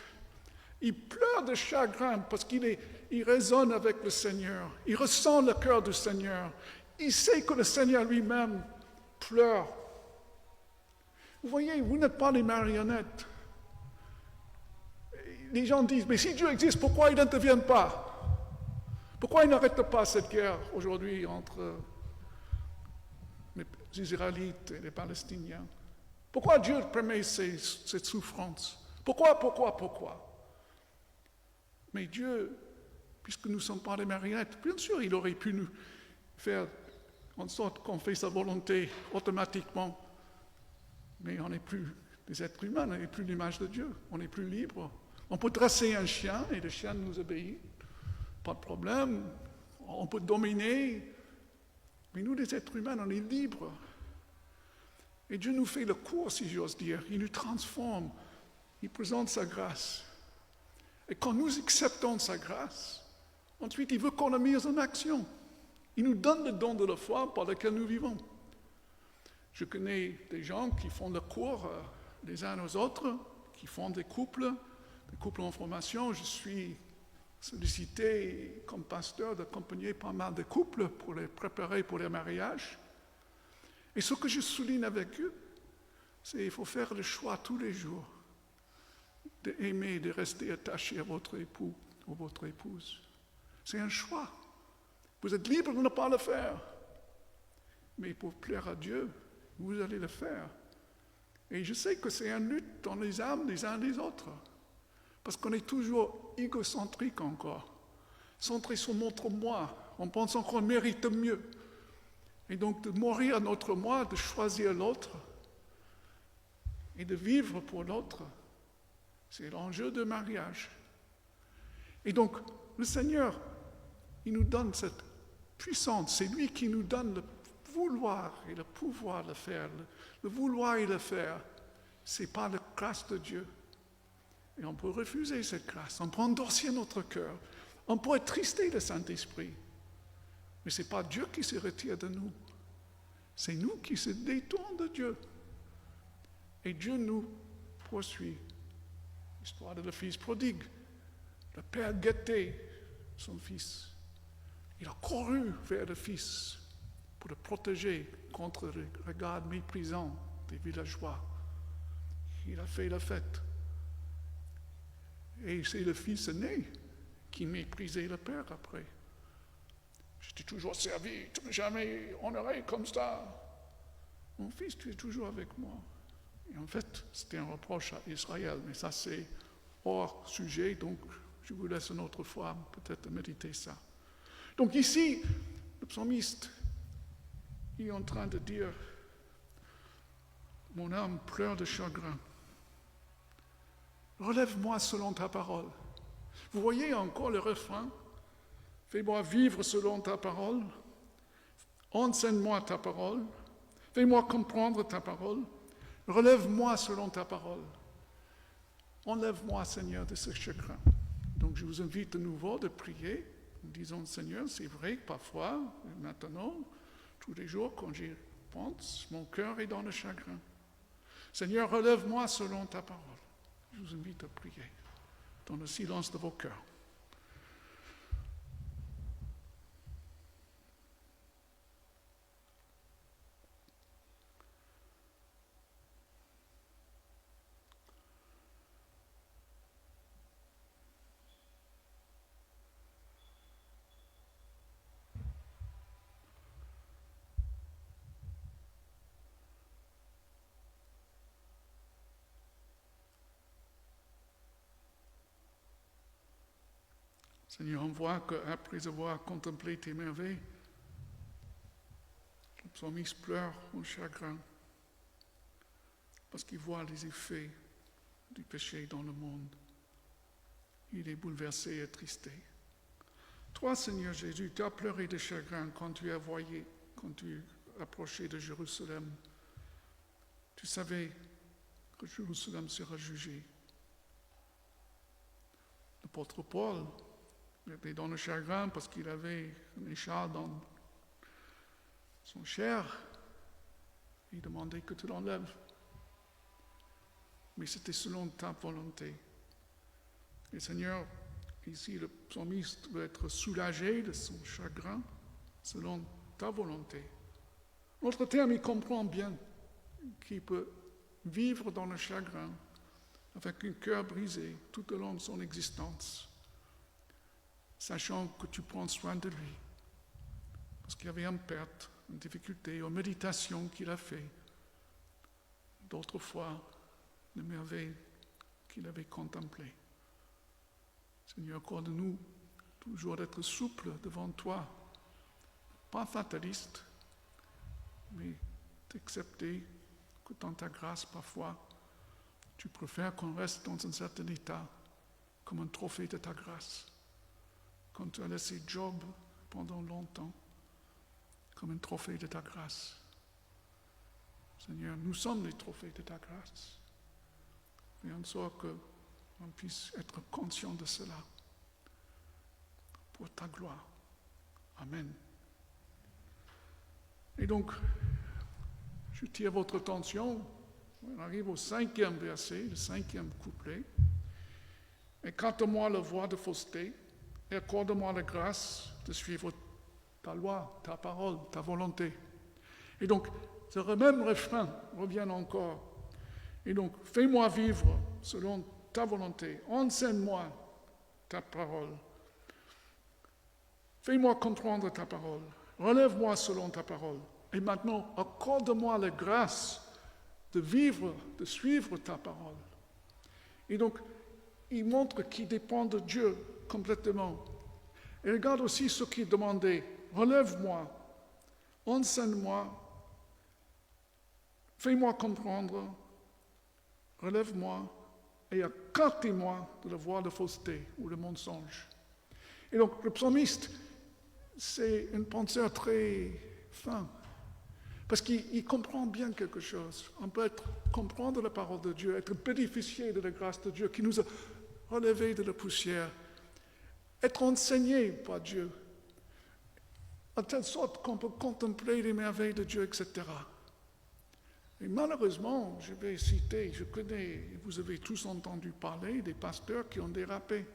Il pleure de chagrin parce qu'il résonne avec le Seigneur. Il ressent le cœur du Seigneur. Il sait que le Seigneur lui-même pleure. Vous voyez, vous n'êtes pas des marionnettes. Les gens disent, mais si Dieu existe, pourquoi il n'intervient pas? Pourquoi il n'arrête pas cette guerre aujourd'hui entre les Israélites et les Palestiniens? Pourquoi Dieu permet cette souffrance? Pourquoi? Mais Dieu, puisque nous ne sommes pas des marionnettes, bien sûr, il aurait pu nous faire en sorte qu'on fait sa volonté automatiquement, mais on n'est plus des êtres humains, on n'est plus l'image de Dieu, on n'est plus libre. On peut dresser un chien et le chien nous obéit, pas de problème, on peut dominer, mais nous les êtres humains, on est libres. Et Dieu nous fait le cours, si j'ose dire, il nous transforme, il présente sa grâce. Et quand nous acceptons sa grâce, ensuite il veut qu'on la mise en action. Il nous donne le don de la foi par lequel nous vivons. Je connais des gens qui font le cours les uns aux autres, qui font des couples en formation. Je suis sollicité comme pasteur d'accompagner pas mal de couples pour les préparer pour les mariages. Et ce que je souligne avec eux, c'est qu'il faut faire le choix tous les jours d'aimer, de rester attaché à votre époux ou votre épouse. C'est un choix. Vous êtes libre de ne pas le faire. Mais pour plaire à Dieu, vous allez le faire. Et je sais que c'est une lutte dans les âmes des uns des autres. Parce qu'on est toujours égocentrique encore. Centré sur notre moi. On pense qu'on mérite mieux. Et donc de mourir à notre moi, de choisir l'autre et de vivre pour l'autre, c'est l'enjeu de mariage. Et donc le Seigneur, il nous donne cette puissance. C'est lui qui nous donne le vouloir et le pouvoir de le faire. Le vouloir et le faire, ce n'est pas la grâce de Dieu. Et on peut refuser cette grâce. On peut endurcir notre cœur. On peut attrister le Saint-Esprit. Mais ce n'est pas Dieu qui se retire de nous. C'est nous qui se détournons de Dieu. Et Dieu nous poursuit. L'histoire de le fils prodigue. Le père guettait son fils. Il a couru vers le fils pour le protéger contre le regard méprisant des villageois. Il a fait la fête. Et c'est le fils aîné qui méprisait le père après. Je t'ai toujours servi, tu ne m'as jamais honoré comme ça. Mon fils, tu es toujours avec moi. Et en fait, c'était un reproche à Israël, mais ça c'est hors sujet, donc je vous laisse une autre fois peut-être méditer ça. Donc ici, le psalmiste est en train de dire, mon âme pleure de chagrin. Relève-moi selon ta parole. Vous voyez encore le refrain. Fais-moi vivre selon ta parole. Enseigne-moi ta parole. Fais-moi comprendre ta parole. Relève-moi selon ta parole. Enlève-moi, Seigneur, de ce chagrin. Donc je vous invite de nouveau de prier en disant, Seigneur, c'est vrai que parfois, maintenant, tous les jours, quand j'y pense, mon cœur est dans le chagrin. Seigneur, relève-moi selon ta parole. Je vous invite à prier dans le silence de vos cœurs. Seigneur, on voit qu'après avoir contemplé tes merveilles, le psalmiste pleure en chagrin parce qu'il voit les effets du péché dans le monde. Il est bouleversé et attristé. Toi, Seigneur Jésus, tu as pleuré de chagrin quand tu approchais de Jérusalem. Tu savais que Jérusalem sera jugée. L'apôtre Paul était dans le chagrin parce qu'il avait un écharpe dans son chair. Il demandait que tu l'enlèves. Mais c'était selon ta volonté. Et Seigneur, ici le psalmiste veut être soulagé de son chagrin selon ta volonté. Notre terme, il comprend bien qu'il peut vivre dans le chagrin avec un cœur brisé tout au long de son existence, sachant que tu prends soin de lui. Parce qu'il y avait une perte, une difficulté, une méditation qu'il a fait. D'autres fois, les merveilles qu'il avait contemplées. Seigneur, accorde-nous toujours d'être souple devant toi, pas fataliste, mais d'accepter que dans ta grâce, parfois, Tu préfères qu'on reste dans un certain état, comme un trophée de ta grâce. Quand tu as laissé Job pendant longtemps, comme un trophée de ta grâce. Seigneur, nous sommes les trophées de ta grâce. Et en sorte qu'on puisse être conscient de cela pour ta gloire. Amen. Et donc, je tire votre attention, on arrive au 5e verset, le 5e couplet. Écarte-moi la voie de fausseté et accorde-moi la grâce de suivre ta loi, ta parole, ta volonté. Et donc, ce même refrain revient encore. Et donc, fais-moi vivre selon ta volonté. Enseigne-moi ta parole. Fais-moi comprendre ta parole. Relève-moi selon ta parole. Et maintenant, accorde-moi la grâce de vivre, de suivre ta parole. Et donc, il montre qu'il dépend de Dieu complètement. Et regarde aussi ce qu'il demandait. Relève-moi, enseigne-moi, fais-moi comprendre, relève-moi et écarte-moi de la voie de fausseté ou de mensonge. Et donc, le psalmiste, c'est un penseur très fin, parce qu'il comprend bien quelque chose. On peut comprendre la parole de Dieu, être bénéficié de la grâce de Dieu qui nous a relevés de la poussière, être enseigné par Dieu, en telle sorte qu'on peut contempler les merveilles de Dieu, etc. Et malheureusement, je vais citer, je connais, vous avez tous entendu parler des pasteurs qui ont dérapé.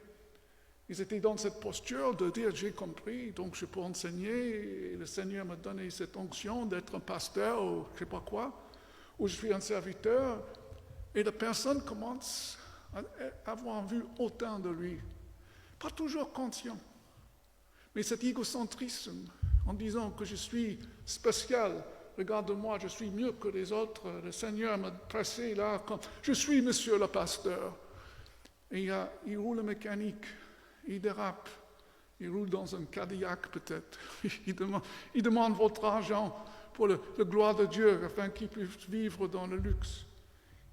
Ils étaient dans cette posture de dire, j'ai compris, donc je peux enseigner, et le Seigneur m'a donné cette onction d'être un pasteur, ou je ne sais pas quoi, ou je suis un serviteur, et la personne commence à avoir vu autant de lui. Pas toujours conscient, mais cet égocentrisme, en disant que je suis spécial, regarde-moi, je suis mieux que les autres, le Seigneur m'a placé là, comme je suis monsieur le pasteur. Et il roule mécanique, il dérape, il roule dans un Cadillac peut-être, il demande votre argent pour la gloire de Dieu, afin qu'il puisse vivre dans le luxe.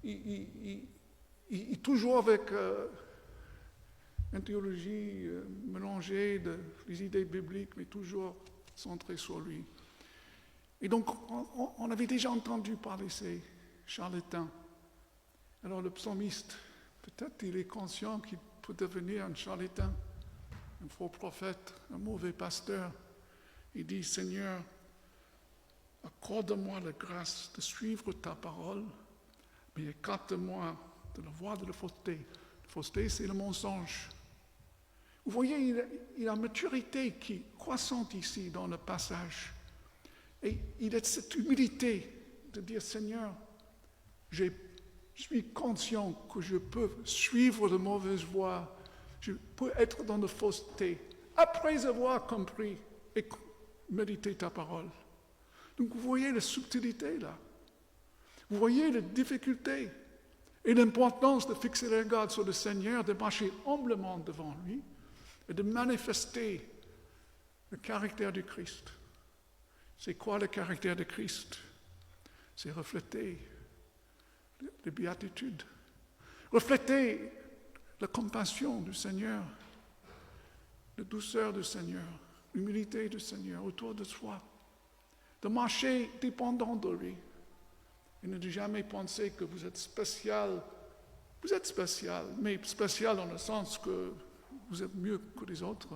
Il toujours avec une théologie mélangée des idées bibliques, mais toujours centrée sur lui. Et donc, on avait déjà entendu parler de ces charlatans. Alors le psalmiste, peut-être il est conscient qu'il peut devenir un charlatan, un faux prophète, un mauvais pasteur. Il dit, Seigneur, accorde-moi la grâce de suivre ta parole, mais écarte-moi de la voie de la fausseté. La fausseté, c'est le mensonge. Vous voyez, il a une maturité qui est croissante ici dans le passage. Et il a cette humilité de dire, Seigneur, je suis conscient que je peux suivre de mauvaises voies, je peux être dans la fausseté, après avoir compris et méditer ta parole. Donc vous voyez la subtilité là. Vous voyez la difficulté et l'importance de fixer le regard sur le Seigneur, de marcher humblement devant lui et de manifester le caractère du Christ. C'est quoi le caractère de Christ? C'est refléter les béatitudes, refléter la compassion du Seigneur, la douceur du Seigneur, l'humilité du Seigneur autour de soi, de marcher dépendant de lui et ne jamais penser que vous êtes spécial. Vous êtes spécial, mais spécial dans le sens que vous êtes mieux que les autres,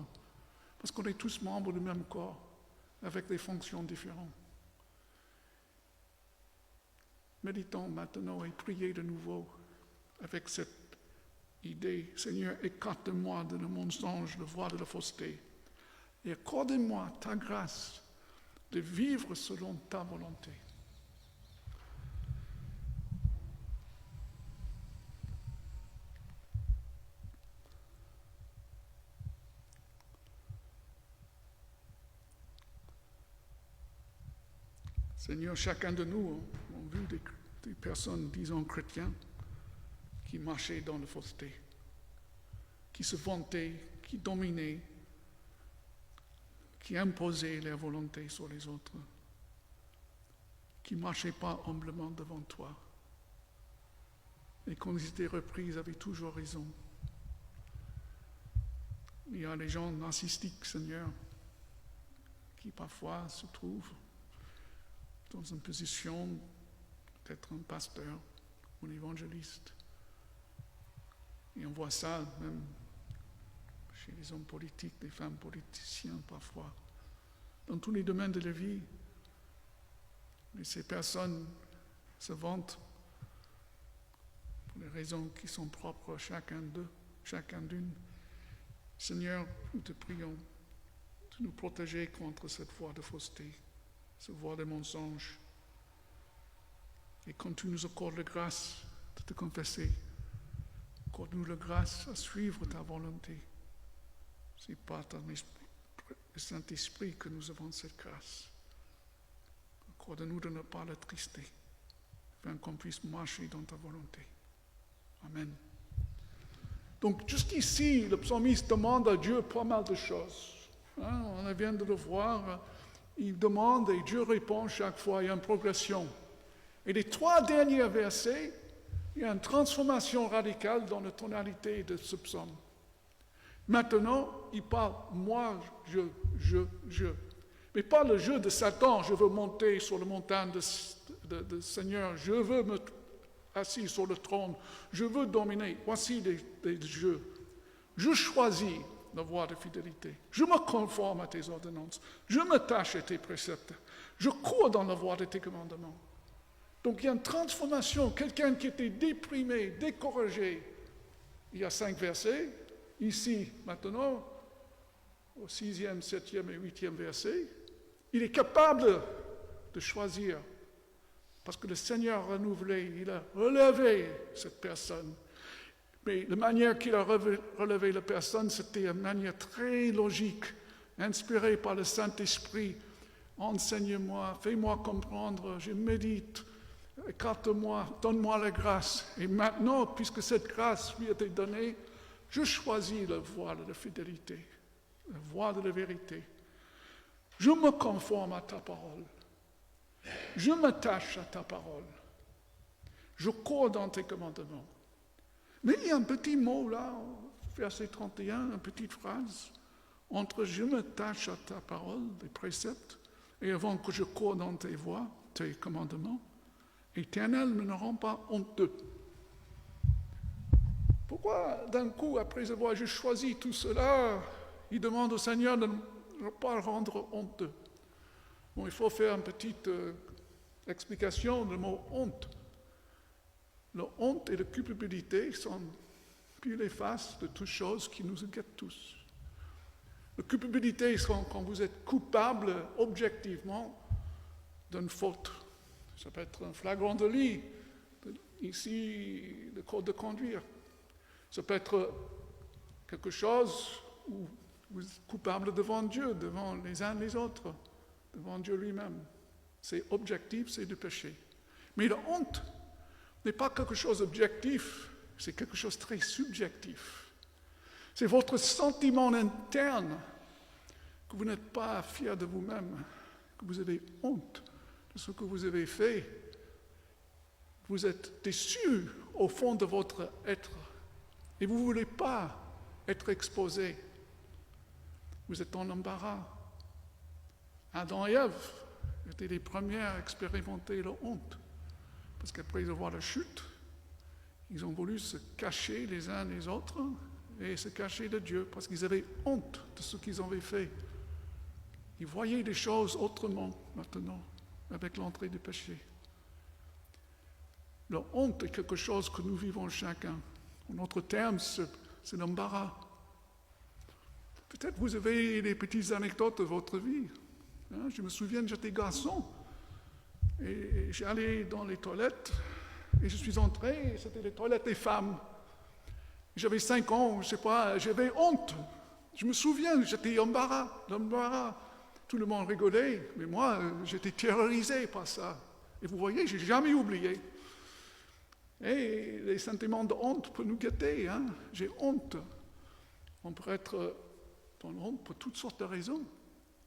parce qu'on est tous membres du même corps, avec des fonctions différentes. Méditons maintenant et priez de nouveau avec cette idée. Seigneur, écarte-moi de le mensonge, de voie de la fausseté, et accorde-moi ta grâce de vivre selon ta volonté. Seigneur, chacun de nous a vu des personnes, disons chrétiens, qui marchaient dans la fausseté, qui se vantaient, qui dominaient, qui imposaient leur volonté sur les autres, qui ne marchaient pas humblement devant toi. Et quand ils étaient repris, ils avaient toujours raison. Il y a des gens narcissiques, Seigneur, qui parfois se trouvent dans une position d'être un pasteur ou un évangéliste. Et on voit ça même chez les hommes politiques, les femmes politiciens parfois, dans tous les domaines de la vie. Mais ces personnes se vantent pour des raisons qui sont propres à chacun d'eux, chacun d'une. Seigneur, nous te prions de nous protéger contre cette voie de fausseté, cette voie de mensonge. Et quand tu nous accordes la grâce de te confesser, accorde-nous la grâce à suivre ta volonté. C'est par le Saint-Esprit que nous avons cette grâce. Accorde-nous de ne pas l'attrister, afin qu'on puisse marcher dans ta volonté. Amen. Donc, jusqu'ici, le psalmiste demande à Dieu pas mal de choses. On vient de le voir. Il demande et Dieu répond chaque fois. Il y a une progression. Et les 3 derniers versets, il y a une transformation radicale dans la tonalité de ce psaume. Maintenant, il parle moi, je. Mais pas le je de Satan, je veux monter sur la montagne de Seigneur, je veux me assis sur le trône, je veux dominer. Voici des jeux. Je choisis la voie de fidélité. Je me conforme à tes ordonnances. Je m'attache à tes préceptes. Je cours dans la voie de tes commandements. Donc il y a une transformation. Quelqu'un qui était déprimé, découragé, il y a 5 versets. Ici, maintenant, au 6e, 7e et 8e verset, il est capable de choisir. Parce que le Seigneur a renouvelé, il a relevé cette personne. Mais la manière qu'il a relevé la personne, c'était une manière très logique, inspirée par le Saint-Esprit. Enseigne-moi, fais-moi comprendre, je médite, écarte-moi, donne-moi la grâce. Et maintenant, puisque cette grâce lui a été donnée, je choisis la voie de la fidélité, la voie de la vérité. Je me conforme à ta parole. Je m'attache à ta parole. Je cours dans tes commandements. Mais il y a un petit mot là, verset 31, une petite phrase, entre je m'attache à ta parole, des préceptes, et avant que je cours dans tes voies, tes commandements, Éternel ne me rend pas honteux. Pourquoi d'un coup, après avoir choisi tout cela, il demande au Seigneur de ne pas le rendre honteux? Bon, il faut faire une petite explication du mot honte. La honte et la culpabilité sont pile et face de toutes choses qui nous inquiètent tous. La culpabilité, c'est quand vous êtes coupable objectivement d'une faute. Ça peut être un flagrant délit, ici, le code de conduire. Ça peut être quelque chose où vous êtes coupable devant Dieu, devant les uns les autres, devant Dieu lui-même. C'est objectif, c'est du péché. Mais la honte n'est pas quelque chose d'objectif, c'est quelque chose de très subjectif. C'est votre sentiment interne que vous n'êtes pas fier de vous-même, que vous avez honte de ce que vous avez fait. Vous êtes déçu au fond de votre être et vous ne voulez pas être exposé. Vous êtes en embarras. Adam et Ève étaient les premiers à expérimenter la honte. Parce qu'après avoir la chute, ils ont voulu se cacher les uns les autres et se cacher de Dieu parce qu'ils avaient honte de ce qu'ils avaient fait. Ils voyaient les choses autrement maintenant, avec l'entrée du péché. La honte est quelque chose que nous vivons chacun. En autre terme, c'est l'embarras. Peut-être vous avez des petites anecdotes de votre vie. Je me souviens, j'étais garçon et j'allais dans les toilettes et je suis entré, et c'était les toilettes des femmes. J'avais 5 ans, je ne sais pas, j'avais honte. Je me souviens, j'étais l'embarras. Tout le monde rigolait, mais moi, j'étais terrorisé par ça. Et vous voyez, je n'ai jamais oublié. Et les sentiments de honte peuvent nous guetter. J'ai honte. On peut être dans honte pour toutes sortes de raisons.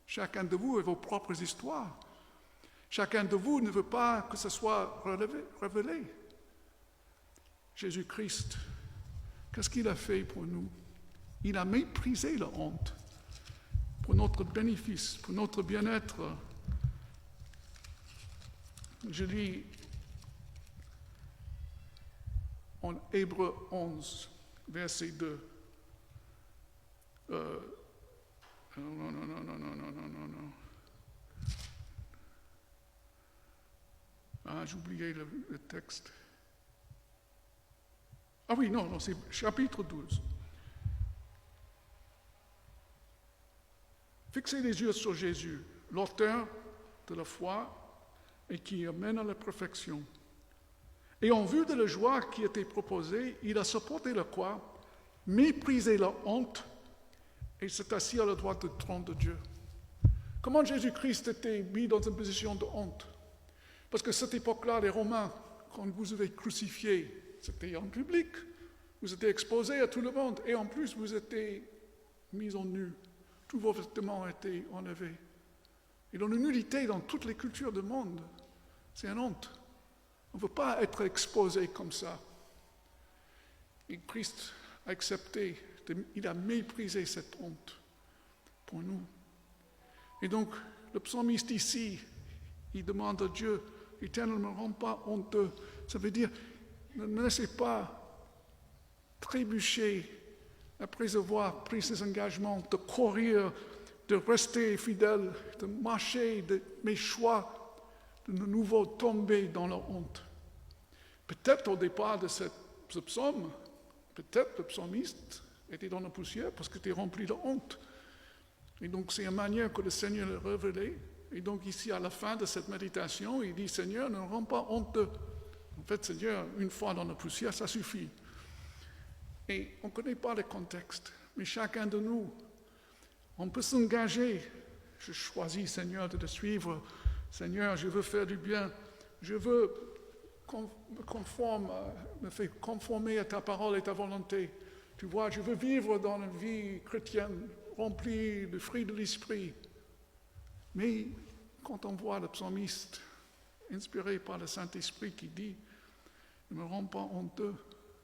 Chacun de vous a vos propres histoires. Chacun de vous ne veut pas que ce soit révélé. Jésus-Christ, qu'est-ce qu'il a fait pour nous? Il a méprisé la honte pour notre bénéfice, pour notre bien-être. Je lis en Hébreux 11, verset 2. Non. Ah, j'ai oublié le texte. Ah oui, non, c'est chapitre 12. Fixez les yeux sur Jésus, l'auteur de la foi et qui amène à la perfection. Et en vue de la joie qui était proposée, il a supporté la croix, méprisé la honte et s'est assis à la droite du trône de Dieu. Comment Jésus-Christ était mis dans une position de honte? Parce que cette époque-là, les Romains, quand vous avez crucifié, c'était en public, vous étiez exposé à tout le monde, et en plus vous étiez mis en nu. Tous vos vêtements étaient enlevés. Et dans la nudité, dans toutes les cultures du monde, c'est une honte. On ne veut pas être exposé comme ça. Et Christ a accepté, il a méprisé cette honte pour nous. Et donc, le psalmiste ici, il demande à Dieu, Éternel, ne me rends pas honteux. Ça veut dire, ne me laissez pas trébucher après avoir pris ces engagements de courir, de rester fidèle, de marcher de mes choix, de nouveau tomber dans la honte. Peut-être au départ de ce psaume, peut-être le psalmiste était dans la poussière parce qu'il était rempli de honte. Et donc c'est une manière que le Seigneur l'a révélé. Et donc ici, à la fin de cette méditation, il dit, Seigneur, ne me rends pas honteux. En fait, Seigneur, une fois dans la poussière, ça suffit. Et on ne connaît pas le contexte, mais chacun de nous, on peut s'engager. Je choisis, Seigneur, de te suivre. Seigneur, je veux faire du bien. Je veux me faire conformer à ta parole et ta volonté. Tu vois, je veux vivre dans une vie chrétienne remplie de fruits de l'esprit. Mais quand on voit le psalmiste inspiré par le Saint-Esprit qui dit « Ne me rends pas honteux »,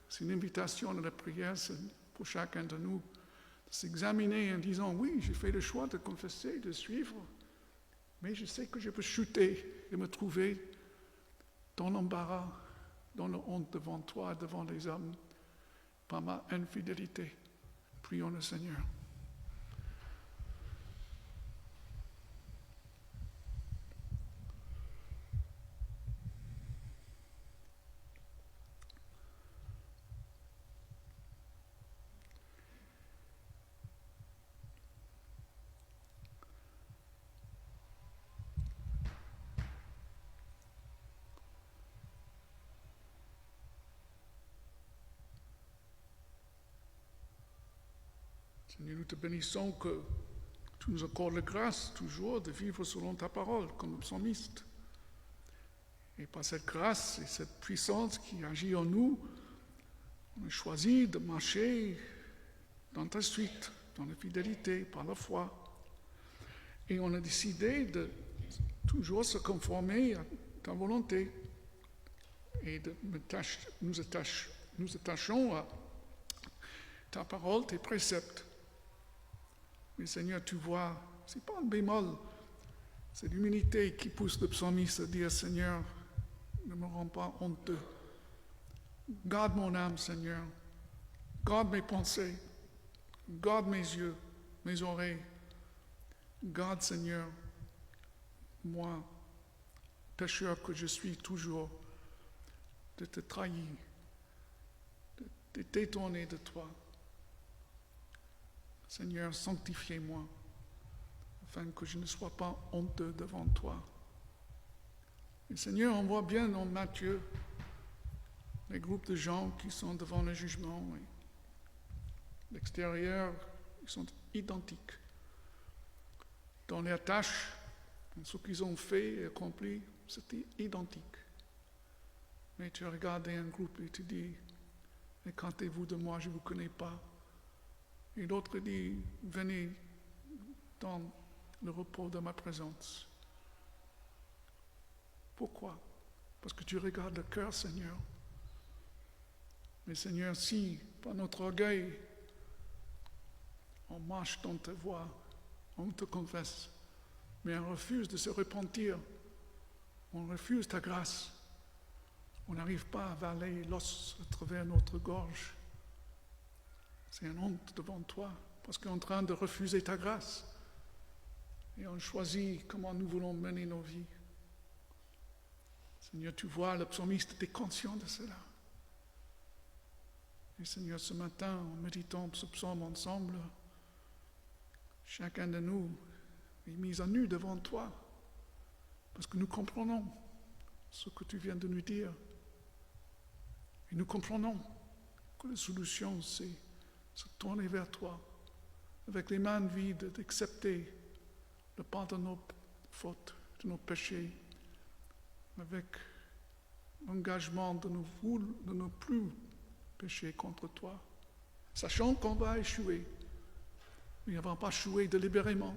c'est une invitation à la prière pour chacun de nous de s'examiner en disant « Oui, j'ai fait le choix de confesser, de suivre, mais je sais que je peux chuter et me trouver dans l'embarras, dans la honte devant toi et devant les hommes, par ma infidélité. » Prions le Seigneur. Seigneur, nous te bénissons que tu nous accordes la grâce toujours de vivre selon ta parole, comme le psalmiste. Et par cette grâce et cette puissance qui agit en nous, on a choisi de marcher dans ta suite, dans la fidélité, par la foi. Et on a décidé de toujours se conformer à ta volonté et de nous attachons à ta parole, tes préceptes. Mais Seigneur, tu vois, ce n'est pas un bémol, c'est l'humilité qui pousse le psalmiste à dire, Seigneur, ne me rends pas honteux. Garde mon âme, Seigneur. Garde mes pensées. Garde mes yeux, mes oreilles. Garde, Seigneur, moi, pécheur que je suis toujours, de te trahir, de t'étonner de toi. Seigneur, sanctifie-moi, afin que je ne sois pas honteux devant toi. Et Seigneur, on voit bien dans Matthieu les groupes de gens qui sont devant le jugement. Et l'extérieur, ils sont identiques. Dans leurs tâches, dans ce qu'ils ont fait et accompli, c'était identique. Mais tu as regardé un groupe et tu dis, écartez-vous de moi, je ne vous connais pas. Et l'autre dit, venez dans le repos de ma présence. Pourquoi? Parce que tu regardes le cœur, Seigneur. Mais Seigneur, si par notre orgueil, on marche dans ta voie, on te confesse, mais on refuse de se repentir, on refuse ta grâce, on n'arrive pas à avaler l'os à travers notre gorge. C'est une honte devant toi, parce qu'on est en train de refuser ta grâce. Et on choisit comment nous voulons mener nos vies. Seigneur, tu vois, le psalmiste est conscient de cela. Et Seigneur, ce matin, en méditant ce psaume ensemble, chacun de nous est mis à nu devant toi, parce que nous comprenons ce que tu viens de nous dire. Et nous comprenons que la solution, c'est se tourner vers toi, avec les mains vides, d'accepter le pardon de nos fautes, de nos péchés, avec l'engagement de ne plus pécher contre toi, sachant qu'on va échouer, mais on ne va pas échouer délibérément.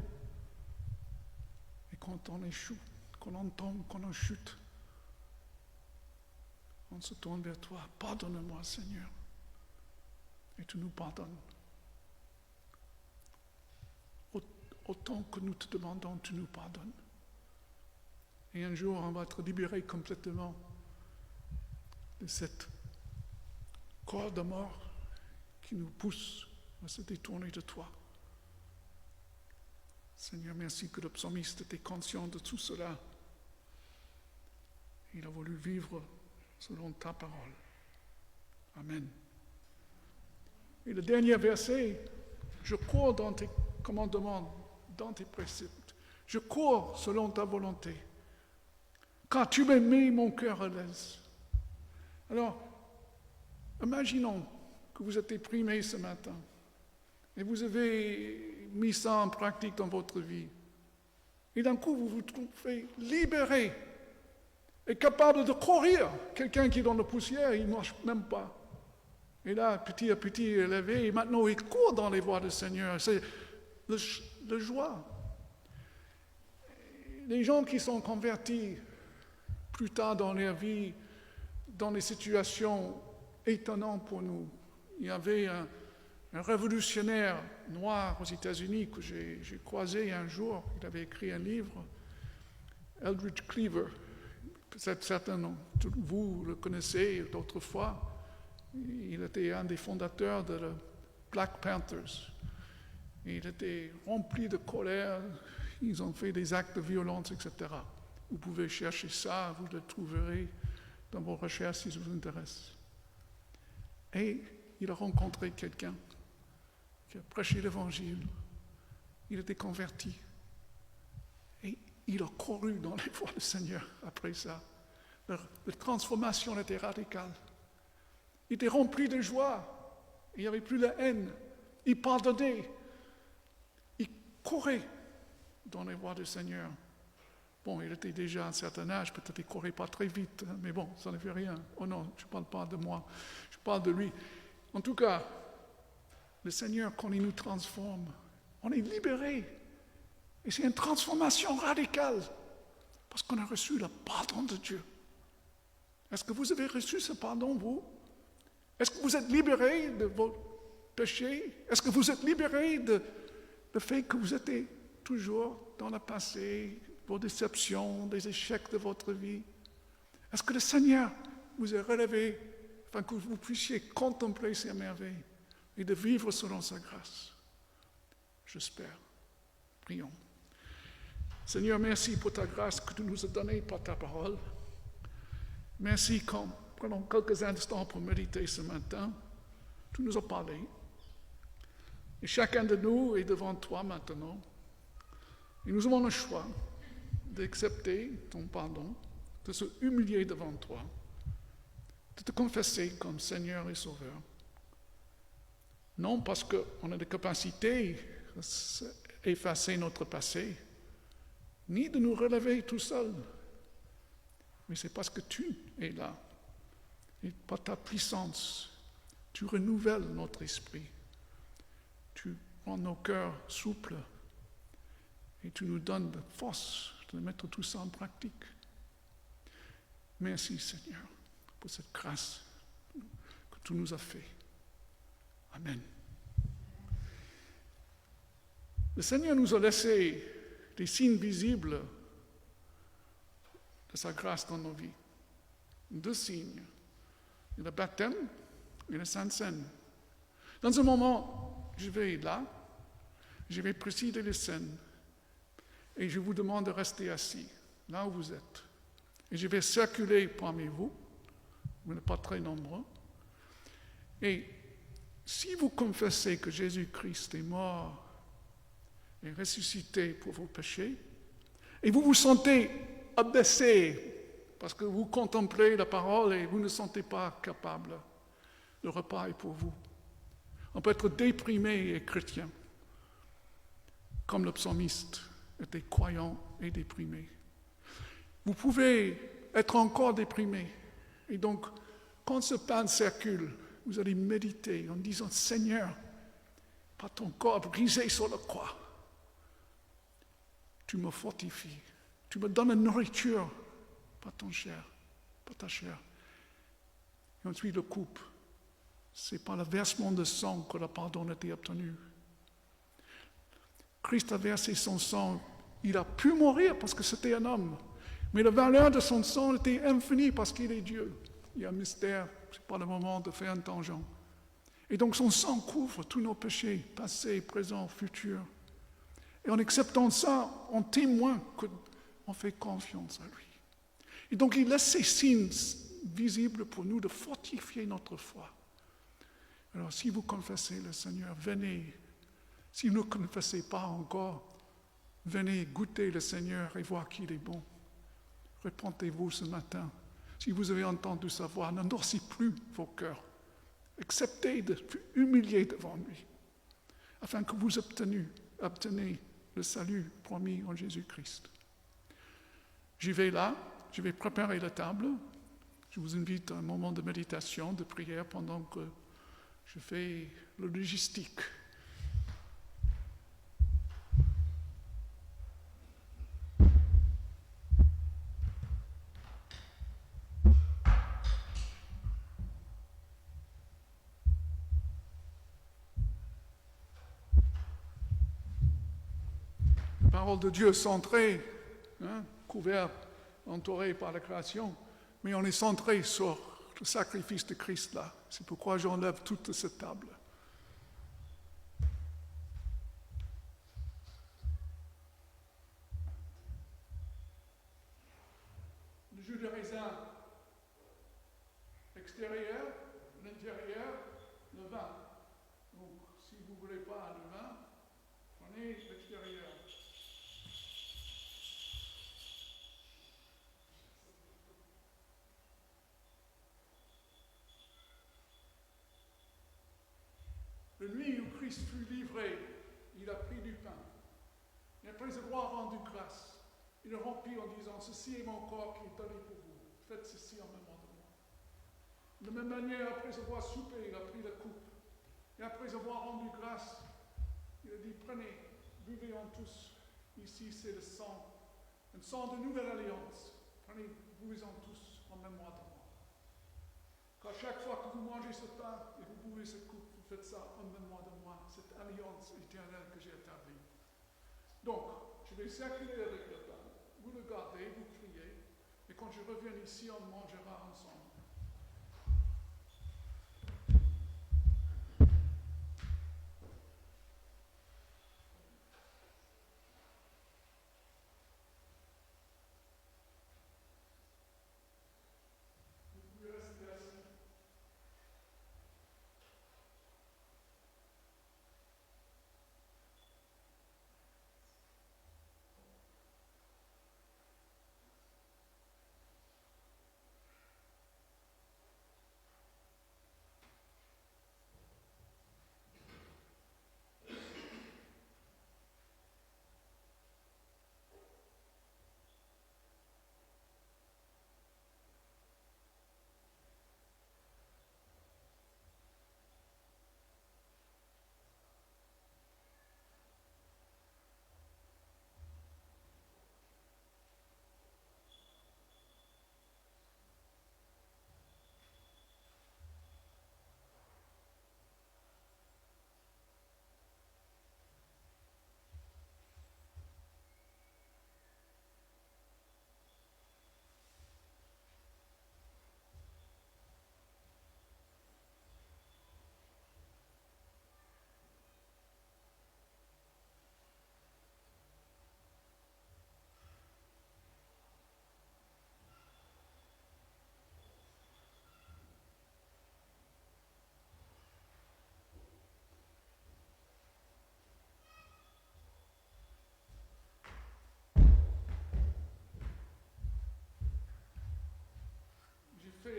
Et quand on échoue, quand on tombe, quand on chute, on se tourne vers toi. Pardonne-moi, Seigneur. Et tu nous pardonnes. Autant que nous te demandons, tu nous pardonnes. Et un jour, on va être libéré complètement de cette corde de mort qui nous pousse à se détourner de toi. Seigneur, merci que le psalmiste était conscient de tout cela. Il a voulu vivre selon ta parole. Amen. Et le dernier verset, je cours dans tes commandements, dans tes préceptes. Je cours selon ta volonté. Car tu m'as mis mon cœur à l'aise. Alors, imaginons que vous êtes déprimé ce matin et vous avez mis ça en pratique dans votre vie. Et d'un coup, vous vous trouvez libéré et capable de courir. Quelqu'un qui est dans la poussière, il ne marche même pas. Et là, petit à petit, il est élevé et maintenant il court dans les voies du Seigneur. C'est la joie. Les gens qui sont convertis plus tard dans leur vie, dans des situations étonnantes pour nous. Il y avait un révolutionnaire noir aux États-Unis que j'ai croisé un jour. Il avait écrit un livre, Eldridge Cleaver. Peut-être certains d'entre vous le connaissez d'autrefois. Il était un des fondateurs de Black Panthers. Il était rempli de colère. Ils ont fait des actes de violence, etc. Vous pouvez chercher ça, vous le trouverez dans vos recherches si ça vous intéresse. Et il a rencontré quelqu'un qui a prêché l'Évangile. Il était converti. Et il a couru dans les voies du Seigneur après ça. La transformation était radicale. Il était rempli de joie. Il n'y avait plus de haine. Il pardonnait. Il courait dans les voies du Seigneur. Bon, il était déjà à un certain âge, peut-être il ne courait pas très vite, hein, mais bon, ça ne fait rien. Oh non, je ne parle pas de moi, je parle de lui. En tout cas, le Seigneur, quand il nous transforme, on est libéré. Et c'est une transformation radicale, parce qu'on a reçu le pardon de Dieu. Est-ce que vous avez reçu ce pardon, vous? Est-ce que vous êtes libéré de vos péchés? Est-ce que vous êtes libéré de le fait que vous étiez toujours dans le passé, vos déceptions, des échecs de votre vie? Est-ce que le Seigneur vous a relevé afin que vous puissiez contempler ses merveilles et de vivre selon sa grâce? J'espère. Prions. Seigneur, merci pour ta grâce que tu nous as donnée par ta parole. Merci qu'en prenant quelques instants pour méditer ce matin, tu nous as parlé. Et chacun de nous est devant toi maintenant. Et nous avons le choix d'accepter ton pardon, de se humilier devant toi, de te confesser comme Seigneur et Sauveur. Non parce qu'on a des capacités d'effacer notre passé, ni de nous relever tout seul, mais c'est parce que tu es là. Et par ta puissance, tu renouvelles notre esprit. Tu rends nos cœurs souples et tu nous donnes la force de mettre tout ça en pratique. Merci Seigneur pour cette grâce que que tu nous as fait. Amen. Le Seigneur nous a laissé des signes visibles de sa grâce dans nos vies. 2 signes, le baptême et la Sainte Seine. Dans un moment, je vais présider les scènes et je vous demande de rester assis, là où vous êtes. Et je vais circuler parmi vous, vous n'êtes pas très nombreux. Et si vous confessez que Jésus-Christ est mort et ressuscité pour vos péchés, et vous vous sentez abaissé parce que vous contemplez la parole et vous ne sentez pas capable, le repas est pour vous. On peut être déprimé et chrétien, comme le psalmiste était croyant et déprimé. Vous pouvez être encore déprimé. Et donc, quand ce pain circule, vous allez méditer en disant, Seigneur, par ton corps brisé sur la croix, tu me fortifies, tu me donnes la nourriture par ta chair. Et ensuite le coupe. C'est par le versement de sang que le pardon a été obtenu. Christ a versé son sang, il a pu mourir parce que c'était un homme. Mais la valeur de son sang était infinie parce qu'il est Dieu. Il y a un mystère, ce n'est pas le moment de faire un tangent. Et donc son sang couvre tous nos péchés, passés, présents, futurs. Et en acceptant ça, on témoigne qu'on fait confiance à lui. Et donc il laisse ces signes visibles pour nous de fortifier notre foi. Alors si vous confessez le Seigneur, venez. Si vous ne confessez pas encore, venez goûter le Seigneur et voir qu'il est bon. Repentez-vous ce matin. Si vous avez entendu sa voix, n'endurcissez plus vos cœurs. Acceptez de vous humilier devant lui, afin que vous obtenez le salut promis en Jésus-Christ. J'y vais là, je vais préparer la table. Je vous invite à un moment de méditation, de prière, pendant que je fais la logistique. La parole de Dieu centrée, couverte, entourée par la création, mais on est centré sur le sacrifice de Christ là. C'est pourquoi j'enlève toute cette table. Le jus de raisin extérieur, l'intérieur, le vin. Donc, si vous ne voulez pas le vin, prenez l'extérieur. La nuit où Christ fut livré, il a pris du pain. Et après avoir rendu grâce, il le remplit en disant, ceci est mon corps qui est donné pour vous. Faites ceci en mémoire de moi. De la même manière, après avoir soupé, il a pris la coupe. Et après avoir rendu grâce, il a dit, prenez, buvez-en tous. Ici, c'est le sang, un sang de nouvelle alliance. Prenez, buvez-en tous en mémoire de moi. Car chaque fois que vous mangez ce pain et vous buvez cette coupe, vous faites ça en mémoire de moi, cette alliance éternelle que j'ai établie. Donc, je vais circuler avec le pain. Vous le gardez, vous priez, et quand je reviens ici, on mangera ensemble.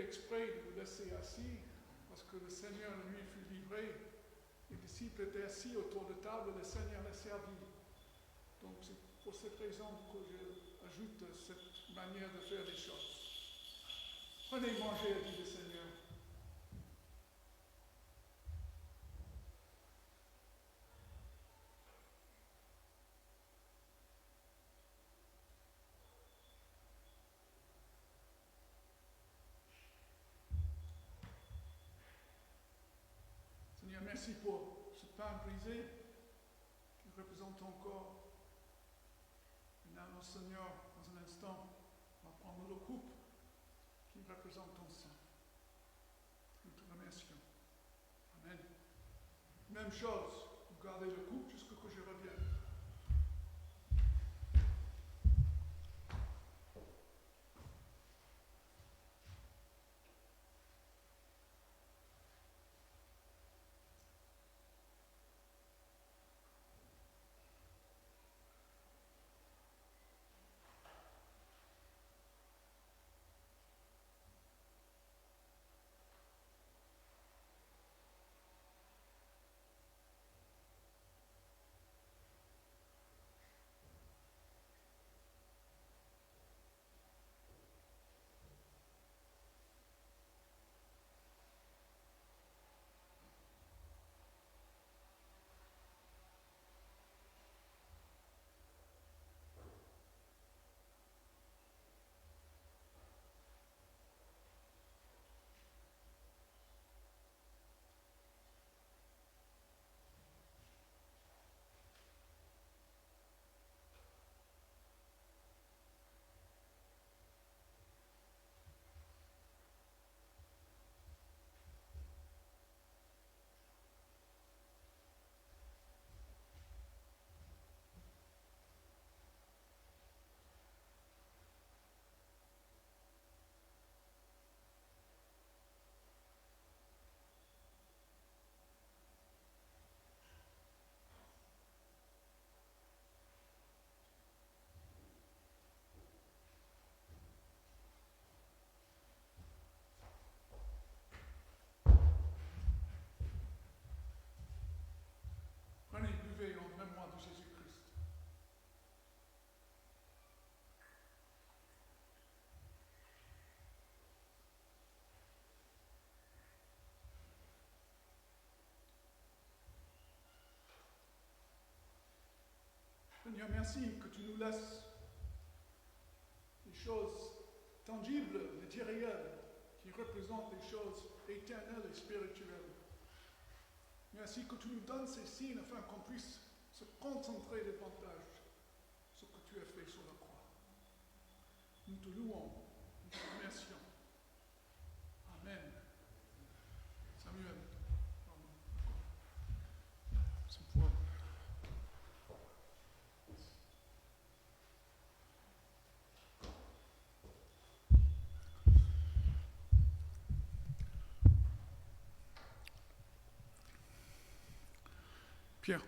exprès de le laisser assis, parce que le Seigneur, lui, fut livré. Les disciples étaient assis autour de table, le Seigneur les servit. Donc c'est pour cette raison que j'ajoute cette manière de faire les choses. Prenez, mangez, a dit le Seigneur. Seigneur, merci pour ce pain brisé qui représente ton corps. Maintenant, Seigneur, dans un instant, on va prendre la coupe qui représente ton sang. Nous te remercions. Amen. Même chose, vous gardez la coupe jusqu'à ce que je revienne. Prenez, buvez en mémoire de Jésus-Christ. Seigneur, merci que tu nous laisses des choses tangibles, matérielles, qui représentent des choses éternelles et spirituelles. Merci que tu nous donnes ces signes afin qu'on puisse se concentrer davantage sur ce que tu as fait sur la croix. Nous te louons, nous te remercions. Amen. Samuel. C'est pour... Pierre.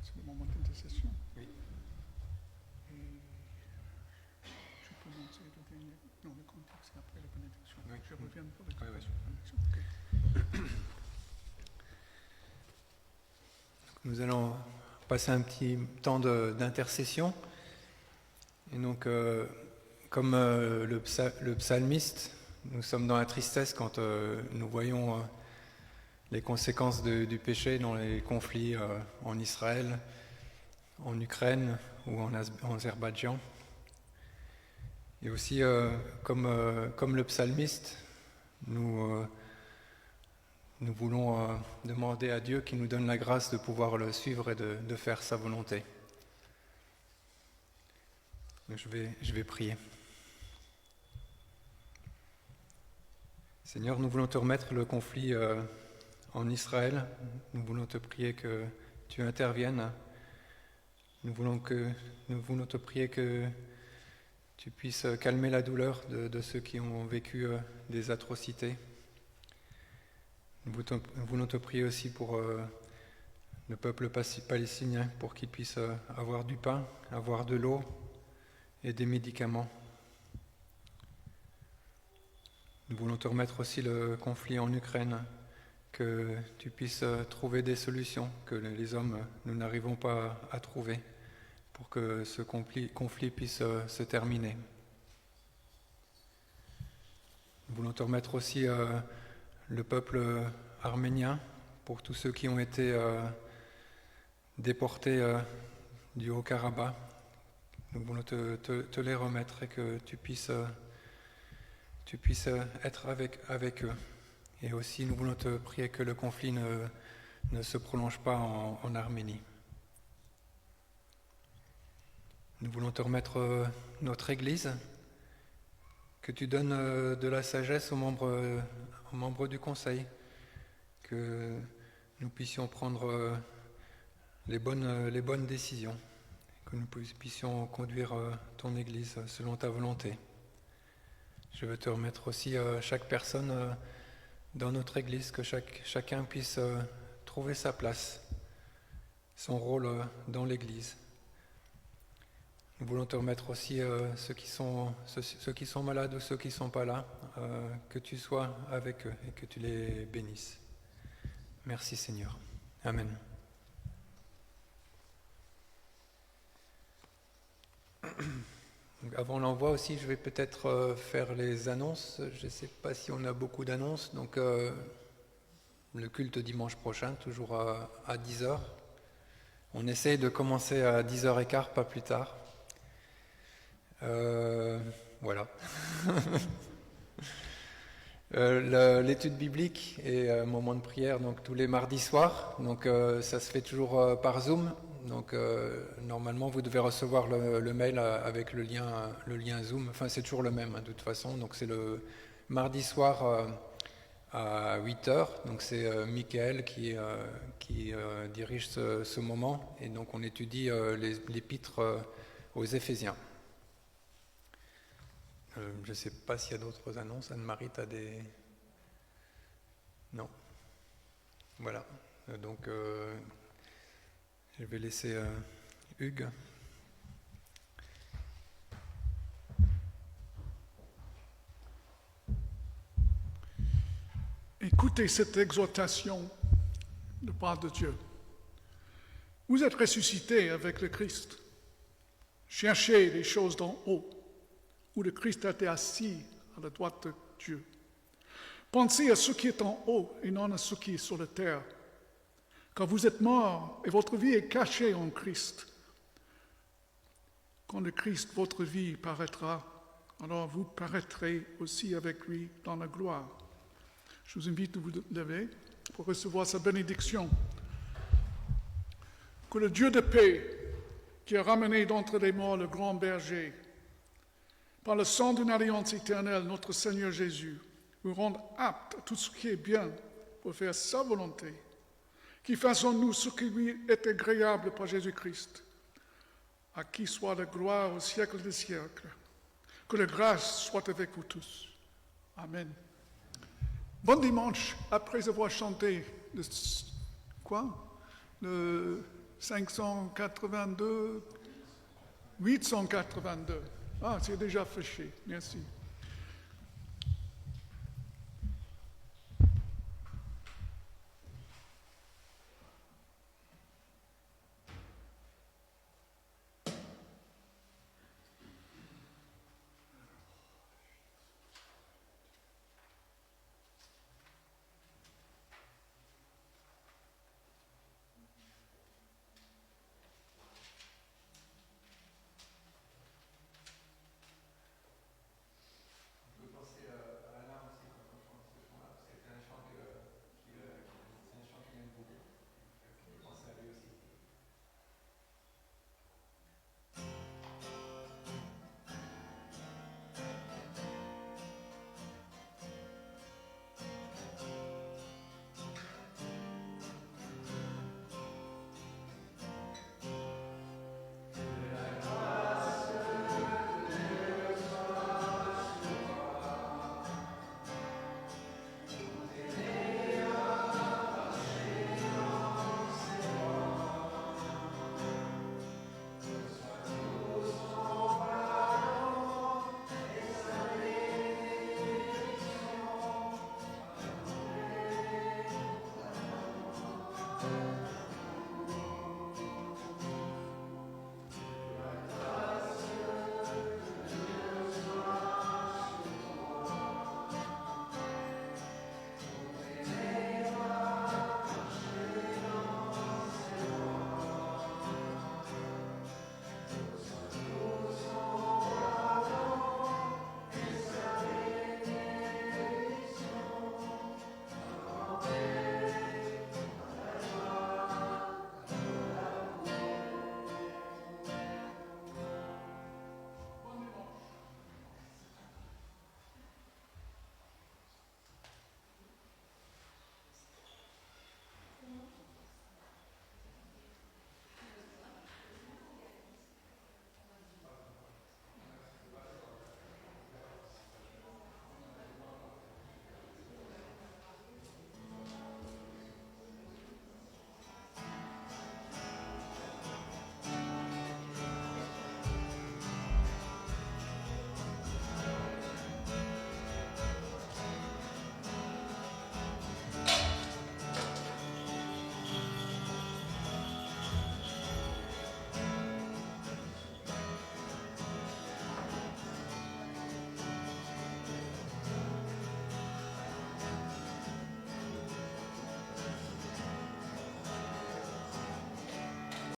C'est le moment d'intercession. Oui. Et tu peux lancer le dernier. Non, le contexte, c'est après la bénédiction. Oui. Je reviens pour le Oui, contexte. oui. Nous allons passer un petit temps d'intercession. Et donc, comme le psalmiste, nous sommes dans la tristesse quand nous voyons les conséquences du péché dans les conflits en Israël, en Ukraine ou en Azerbaïdjan. Et aussi, comme le psalmiste, nous voulons demander à Dieu qu'il nous donne la grâce de pouvoir le suivre et de faire sa volonté. Donc je vais prier. Seigneur, nous voulons te remettre le conflit en Israël. Nous voulons te prier que tu interviennes. Nous voulons te prier que tu puisses calmer la douleur de ceux qui ont vécu des atrocités. Nous voulons te prier aussi pour le peuple palestinien pour qu'il puisse avoir du pain, avoir de l'eau et des médicaments. Nous voulons te remettre aussi le conflit en Ukraine, que tu puisses trouver des solutions que les hommes, nous n'arrivons pas à trouver pour que ce conflit puisse se terminer. Nous voulons te remettre aussi le peuple arménien pour tous ceux qui ont été déportés du Haut-Karabakh. Nous voulons te les remettre et que tu puisses être avec eux. Et aussi, nous voulons te prier que le conflit ne se prolonge pas en Arménie. Nous voulons te remettre notre Église, que tu donnes de la sagesse aux membres du Conseil, que nous puissions prendre les bonnes décisions, que nous puissions conduire ton Église selon ta volonté. Je veux te remettre aussi chaque personne dans notre Église, que chacun puisse trouver sa place, son rôle dans l'Église. Nous voulons te remettre aussi ceux qui sont malades ou ceux qui ne sont pas là, que tu sois avec eux et que tu les bénisses. Merci Seigneur. Amen. Donc avant l'envoi aussi, je vais peut-être faire les annonces. Je ne sais pas si on a beaucoup d'annonces. Donc le culte dimanche prochain, toujours à 10h. On essaye de commencer à 10h15, pas plus tard. Voilà. L'étude biblique et moment de prière, donc tous les mardis soirs. Donc ça se fait toujours par Zoom. Donc normalement vous devez recevoir le mail avec le lien Zoom. Enfin c'est toujours le même de toute façon. Donc c'est le mardi soir à 8h. Donc c'est Michael qui dirige ce moment. Et donc on étudie l'épître aux Éphésiens. Je ne sais pas s'il y a d'autres annonces. Anne-Marie, tu as des... Non. Voilà. Donc, je vais laisser Hugues. Écoutez cette exhortation de part de Dieu. Vous êtes ressuscités avec le Christ. Cherchez les choses d'en haut, où le Christ était assis à la droite de Dieu. Pensez à ce qui est en haut et non à ce qui est sur la terre. Car vous êtes morts et votre vie est cachée en Christ. Quand le Christ, votre vie, paraîtra, alors vous paraîtrez aussi avec lui dans la gloire. Je vous invite à vous lever pour recevoir sa bénédiction. Que le Dieu de paix, qui a ramené d'entre les morts le grand berger, par le sang d'une alliance éternelle, notre Seigneur Jésus, vous rende apte à tout ce qui est bien pour faire sa volonté, qui fasse en nous ce qui lui est agréable par Jésus-Christ, à qui soit la gloire au siècle des siècles. Que la grâce soit avec vous tous. Amen. Bon dimanche, après avoir chanté le 582, 882. Ah, c'est déjà fâché. Merci.